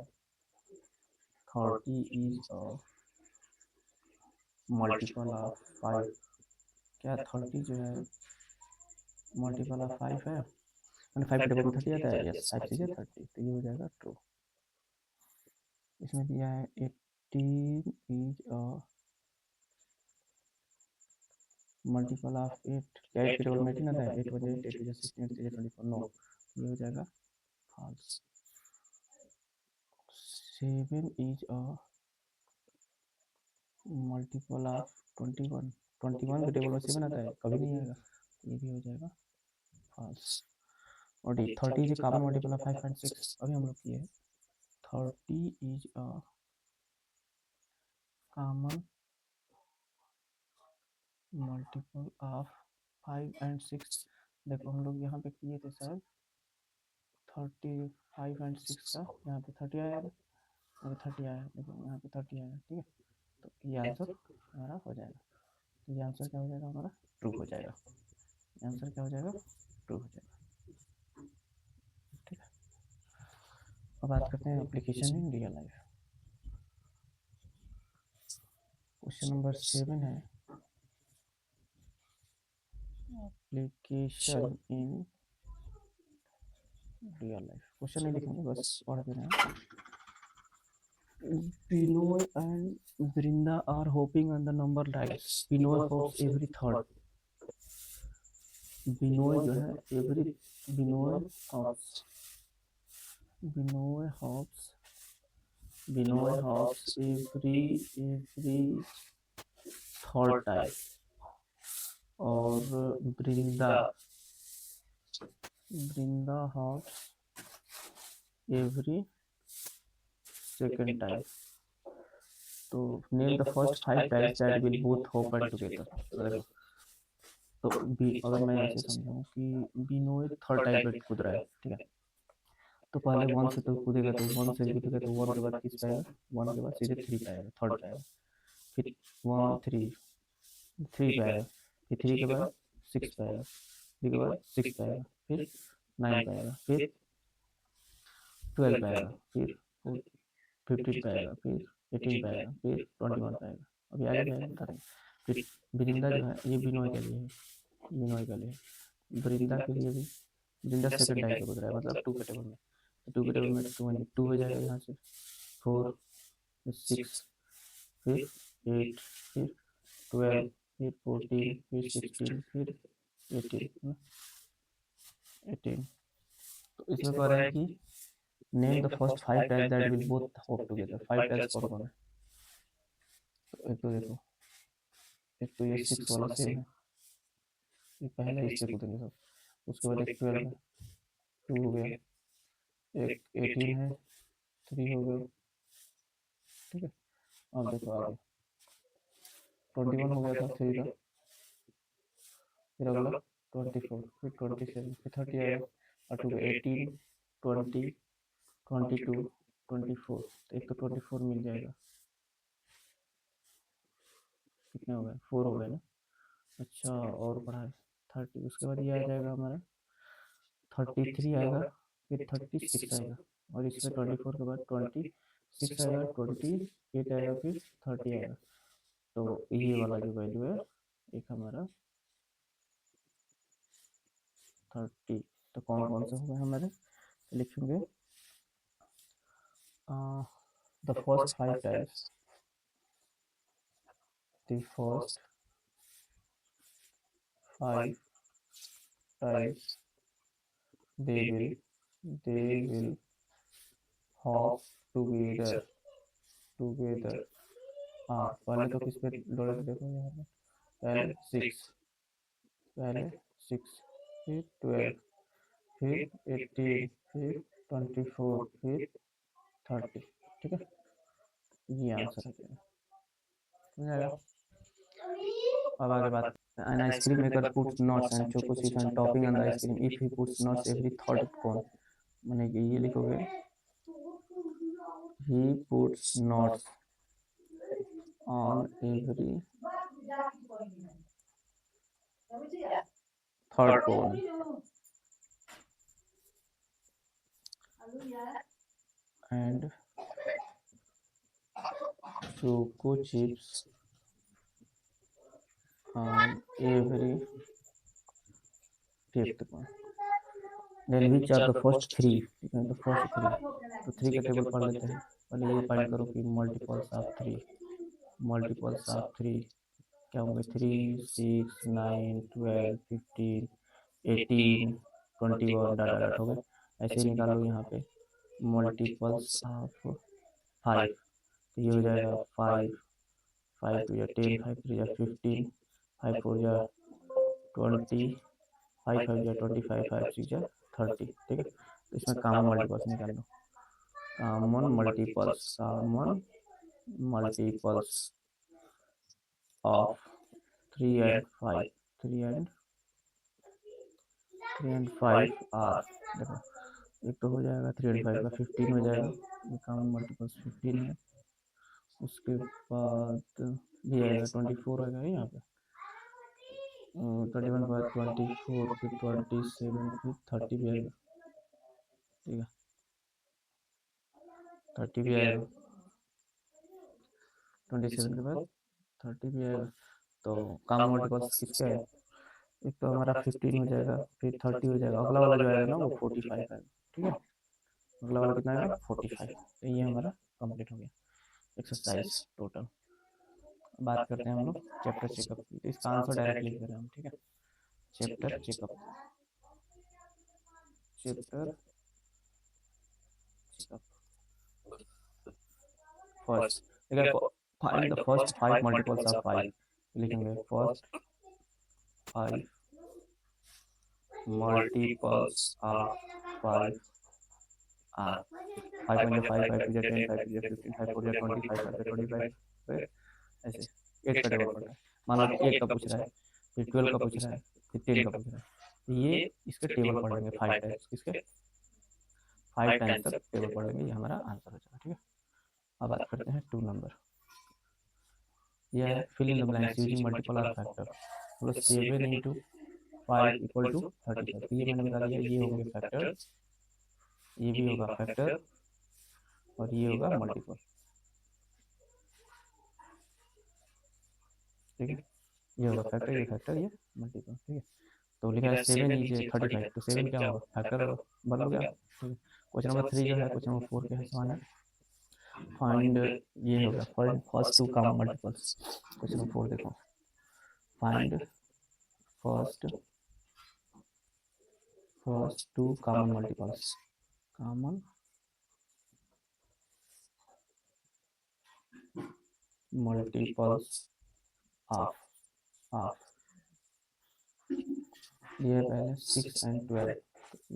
Speaker 1: 30 इज अ मल्टीपल ऑफ 5। क्या 30 जो है मल्टीपल ऑफ 5 है, मैंने 5 के टेबल में 30 आता है, यस 5 से 30, तो ये हो जाएगा ट्रू। इसमें दिया है 18 इज अ मल्टीपल ऑफ 8। क्या 8 के टेबल में 18 आता है, 8 1 8 8 2 16 8 3 24, नो, ये हो जाएगा false. 7 is a multiple of 21। 21 के टेबल में 7 आता है, कभी नहीं आएगा, ये भी हो जाएगा फॉल्स। और D 30 is common multiple of 5 and 6, अभी हम लोग किए हैं। 30 is a common multiple of 5 and 6। देखो हम लोग यहाँ पे किए थे शायद 35 and 6 का, यहाँ पे 30 आया था, यहाँ पे 30 आया, देखो यहाँ पे 30 आया। ठीक है, तो ये आंसर हमारा हो जाएगा। तो ये आंसर क्या हो जाएगा हमारा, ट्रू हो जाएगा। ये आंसर क्या हो जाएगा, ट्रू हो जाएगा। ठीक है, अब बात करते हैं application in real life. Question number 7 है, application in real life. Question नहीं लिखेंगे, बस पढ़ देना है। Binoy and Brinda are hopping on the number dice. Binoy hops every third. Binoy जो है every, Binoy hops, Binoy hops, Binoy hops every third time. और Brinda hops every second time. तो name the first 5 times that will both hop and together. तो देखो, तो अगर मैं ऐसे समझाऊँ कि बिनोय थर्ड टाइम पे कूद रहा है, ठीक है, तो पहले 1 से तो कूदेगा, तो 1 से भी कूदेगा, तो 1 के बाद किस पाएगा, 1 के बाद सीधे 3 पाएगा, थर्ड पाएगा, फिर 1 3 3 पाएगा, फिर 3 के बाद 6 पाएगा, 3 के बाद 6 पाएगा, फिर 9 पाएगा, फिर 12 पाएगा, फिर 15 पाएगा, फिर 18 पाएगा, फिर 21 पाएगा, अभी आगे जाएगा बता देंगे। फिर बिरिंदा जो है ये बिनोय के लिए है, बिनोय के लिए, बरिंदा के लिए भी, बरिंदा सेकंड टाइम पे कूद रहा है, मतलब 2 के टेबल में, तो 2 के टेबल में 2 हो जाएगा, यहाँ से 4 6 फिर 8 फिर 12 फिर 14 फिर 16 फिर 18 18। तो इसमें कह रहा है कि name the first 5 tiles that will both hope together. 5 tiles कौन कौन है, तो एक तो देखो, एक तो ये 6 वाला सेम है, ये पहले इस पे कूदेंगे सब, उसके बाद एक 12 है, 2 हो गया, एक 18 है, 3 हो गए। ठीक है, अब देखो आगे 21 हो गया था 3 का, फिर अगला 24, फिर 27, फिर 30 आएगा, और 2 18 20 22 24, तो एक तो 24 मिल जाएगा, कितने हो गए, 4 हो गए ना। अच्छा और बढ़ा 30, उसके बाद ये आ जाएगा हमारा 33 आएगा, फिर 36 आएगा, और इसमें 24 के बाद 26 आएगा, 28 आएगा, फिर 30 आएगा। तो ये वाला जो वैल्यू है एक हमारा 30। तो कौन कौन से होंगे हमारे, लिखेंगे the first 5 times, the first 5 times they will hop together together। हाँ, पहले तो किस पे दौड़े थे देखो यहाँ पे, पहले 6, पहले 6, फिर 12, फिर 18, फिर 24, फिर 30। ठीक है, ये आंसर है तेरा, समझ आएगा। अब आगे बात, an ice cream maker puts nuts and choco chips and topping on the ice cream if he puts nuts every third cone। मैंने कि ये लिखोगे, he puts nuts on every third cone and choco chips on every fifth cone। Then which are the first three, ठीक है, तो first three, तो three का table पढ़ लेते हैं। पहले ये फाइंड करो कि multiples of three, multiples of three क्या होंगे, 3, 6, 9, 12, 15, 18, 21 डाटा डाट हो गए। ऐसे ही निकालो यहाँ पे मल्टीपल्स ऑफ 5, तो ये हो जाएगा 5, 5 टू या 10, 5 थ्री या 15, 5 फोर या 20, 5 फाइव या 25, 5 सिक्स या 30। ठीक है, तो इसमें कॉमन मल्टीपल्स निकाल लो, common multiples, common multiples of 3 and 5, 3 and 5 are, देखो एक तो हो जाएगा 3 एंड 5 का 15 हो जाएगा, ये कॉमन मल्टीपल्स 15 है। उसके बाद ये आएगा 24 आएगा यहाँ पे, 21 के बाद 24, फिर 27, फिर 30 भी आएगा। ठीक है, 30 भी आएगा, 27 के बाद 30 भी आएगा। तो कॉमन मल्टीपल्स किसके आए, एक तो हमारा 15 हो जाएगा, फिर 30 हो जाएगा, अगला वाला जो आएगा ना वो 45 आएगा। ठीक है, अगला वाला कितना आएगा 45। तो ये हमारा कंप्लीट हो गया एक्सरसाइज टोटल। बात करते हैं हम लोग चैप्टर चेकअप की, तो इसका आंसर डायरेक्ट लिख दे रहे हैं हम। ठीक है, chapter checkup, chapter checkup first, अगर find the first 5 multiples of 5, लिखेंगे फर्स्ट 5 मल्टीपल्स ऑफ 5 आर, 5 1 5, 5 2 10, 5 3 15, 5 4 20, 5 5 25, फिर ऐसे 8 का टेबल पढ़ रहा है, मान लो 8 का पूछ रहा है, फिर 12 का पूछ रहा है, फिर 10 का पूछ रहा है, तो ये इसके टेबल पढ़ लेंगे 5 टाइम्स, किसके 5 टाइम्स तक टेबल पढ़ लेंगे, ये हमारा आंसर हो जाएगा। ठीक है, अब बात करते हैं 2 नंबर, यह है fill in the blanks using multiple or factor. बोलो 7 इंटू 5 इक्वल टू 35, तो ये मैंने बता दिया, ये होंगे फैक्टर्स, ये भी होगा फैक्टर और ये होगा मल्टीपल। ठीक है, ये होगा फैक्टर, ये फैक्टर, ये मल्टीपल। ठीक है, तो लिखा है 7 इज 35, तो 7 क्या होगा फैक्टर होगा, बदल गया। ठीक है, क्वेश्चन नंबर 3 जो है, क्वेश्चन नंबर 4 के है समान है, फाइंड, ये होगा find first 2 common multiples. Question number 4 देखो, find first 2 common multiples, common multiples of ये है पहले 6 एंड 12।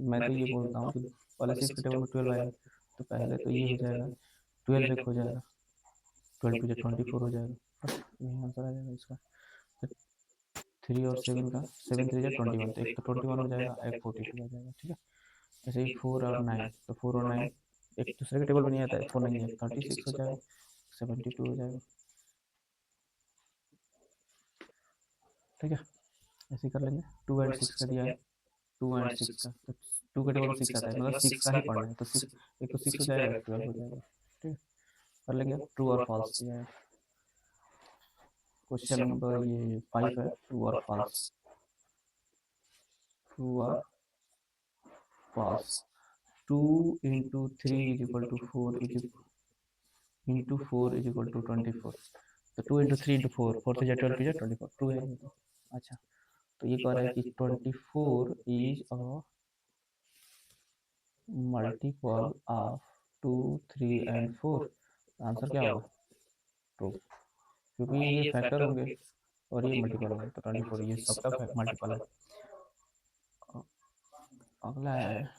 Speaker 1: मैं तो ये बोलता हूँ कि पहले 6 के टेबल में 12 आएगा, तो पहले तो ये हो जाएगा 12 एक हो जाएगा, 12 टू 24 हो जाएगा, यही आंसर आ जाएगा इसका। 3 और 7 का 7 3 21, तो एक तो 21 हो जाएगा, एक 42 आ जाएगा। ठीक है, ऐसे ही 4 और 9, तो 4 और 9 एक दूसरे के टेबल में नहीं आता है, 4 नहीं है, 36 हो जाएगा, 72 हो जाएगा। ठीक है, ऐसे ही कर लेंगे। 2 एंड 6 का दिया है, 2 एंड 6 का, तो 2 के टेबल में 6 आता है, मतलब 6 का ही पढ़ना है, तो 6 एक तो 6 हो जाएगा, 12 हो जाएगा। ठीक है, कर लेंगे। ट्रू और फॉल्स दिया है। क्वेश्चन नंबर ये 5 है, ट्रू और फॉल्स। ट्रू और false. 2 into 3 is equal to 4 is into 4 is equal to 24। तो 2 इंटू 3 इंटू 4, 4 से जो 12 की 24, ट्रू है ये तो। अच्छा, तो ये कह रहा है कि 24 is a multiple of 2, 3 and 4। Answer क्या होगा? ट्रू, क्योंकि ये फैक्टर होंगे और ये मल्टीपल होंगे, तो 24 ये सबका मल्टीपल है। अगला है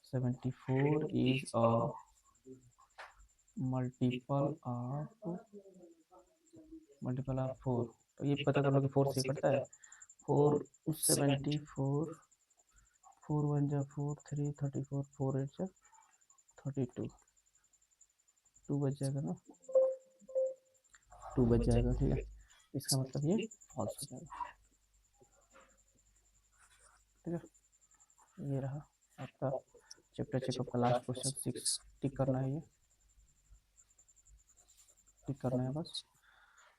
Speaker 1: 74 इज अ मल्टीपल ऑफ 4। तो ये पता कर लो कि 4 से कटता है। 4 74, 4 1 जा 4, 3 34, 4 8 जा 32, 2 बच जाएगा ना, 2 बच जाएगा। ठीक है, इसका मतलब ये फॉल्स हो जाएगा। ठीक है, ये रहा आपका चैप्टर चेकअप का लास्ट क्वेश्चन 6। टिक करना है, ये टिक करना है बस।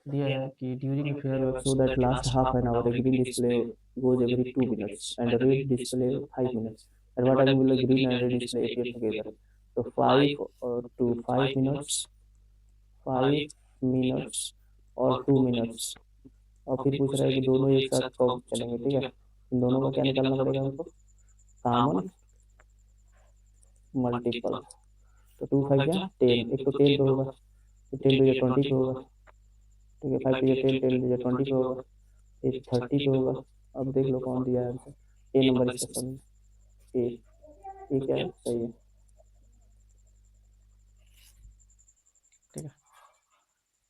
Speaker 1: दिया है कि during fair work so that last half an hour A green display goes every 2 minutes and a red display 5 minutes. At what time will the green and red display appear together? So 5 to 5 minutes, 5 minutes और 2 minutes। और फिर पूछ रहा है कि दोनों एक साथ कब चलेंगे। ठीक है, इन दोनों का क्या निकालना पड़ेगा हमको? Common multiple. तो 2 5 जा 10, एक तो 10 पे होगा, फिर 10 2 जा 20 पे होगा। ठीक है, 5 2 जा 10, 10 2 जा 20 पे होगा, फिर 30 पे होगा। अब देख लो कौन दिया है आंसर। ए नंबर इसका सही है। ए क्या है? सही है। ठीक है,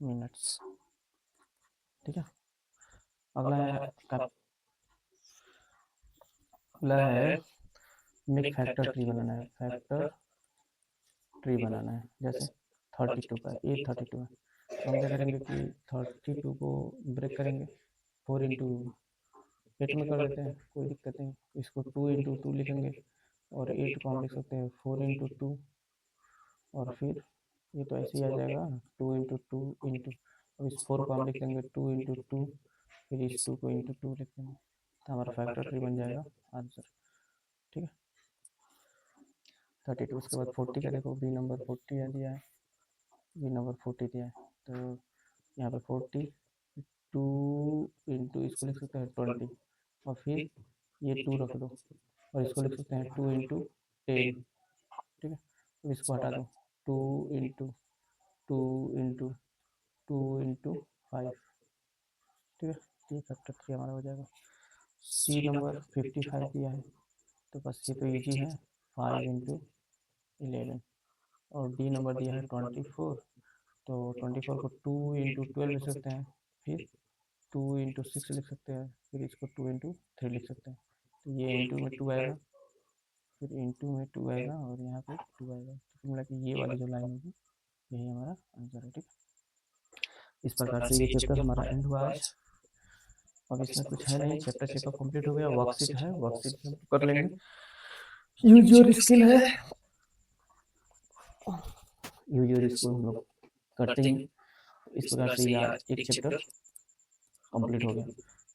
Speaker 1: मिनट्स। ठीक है, अगला है अगला है मेक फैक्टर ट्री बनाना है। फैक्टर ट्री बनाना है, जैसे 32 का ये 32 है, तो हम क्या करेंगे कि 32 को ब्रेक करेंगे, 4 इंटू 8 में कर देते हैं, कोई दिक्कत नहीं। इसको 2 इंटू 2 लिखेंगे और 8 को हम लिख सकते हैं 4 इंटू 2, और फिर ये तो ऐसे ही आ जाएगा 2 इंटू 2 इंटू, अब इस 4 को हम लिख देंगे 2 इंटू 2, फिर इस 2 को इंटू 2 लिख देंगे, तो हमारा फैक्टर ट्री बन जाएगा आंसर। ठीक है, 32। उसके बाद 40 का देखो, बी नंबर 40 दिया है, बी नंबर 40 दिया है, तो यहाँ पे 40 2 इंटू इसको लिख सकते हैं 20, और फिर ये 2 रख दो और इसको लिख सकते हैं 2 इंटू 10। ठीक है, अब इसको हटा दो, 2 इंटू 2 इंटू 2 इंटू 5। ठीक है, ये फैक्टर 3 हमारा हो जाएगा। सी नंबर 55 दिया है, तो बस ये तो ईजी है, 5 इंटू 11। और डी नंबर दिया है 24, तो 24 को 2 इंटू 12 लिख सकते हैं, फिर 2 इंटू 6 लिख सकते हैं, फिर इसको 2 इंटू 3 लिख सकते हैं, तो ये इंटू में 2 आएगा, फिर इंटू में 2 आएगा और यहाँ पे 2 आएगा, तो फिर मिला कि ये वाली जो लाइन होगी यही हमारा आंसर है। ठीक है, इस प्रकार से ये चैप्टर हमारा एंड हुआ आज। अब इसमें कुछ है नहीं, चैप्टर चेकअप कंप्लीट हो गया। वर्कशीट है, वर्कशीट हम कर लेंगे। यूज योर स्किल है, यूज योर स्किल हम लोग करते ही हैं। इस प्रकार से ये आज एक चैप्टर कंप्लीट हो गया।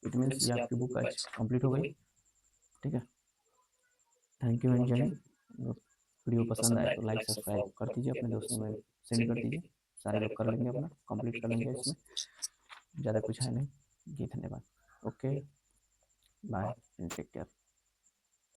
Speaker 1: इट मीन्स ये आपकी बुक आज कंप्लीट हो गई। ठीक है, थैंक यू एंड जय हिंद। वीडियो पसंद आए तो लाइक सब्सक्राइब कर दीजिए, अपने दोस्तों में सेंड कर दीजिए, सारे लोग कर लेंगे, अपना कंप्लीट कर लेंगे। इसमें ज़्यादा कुछ है नहीं जी, धन्यवाद। Okay, bye and take care.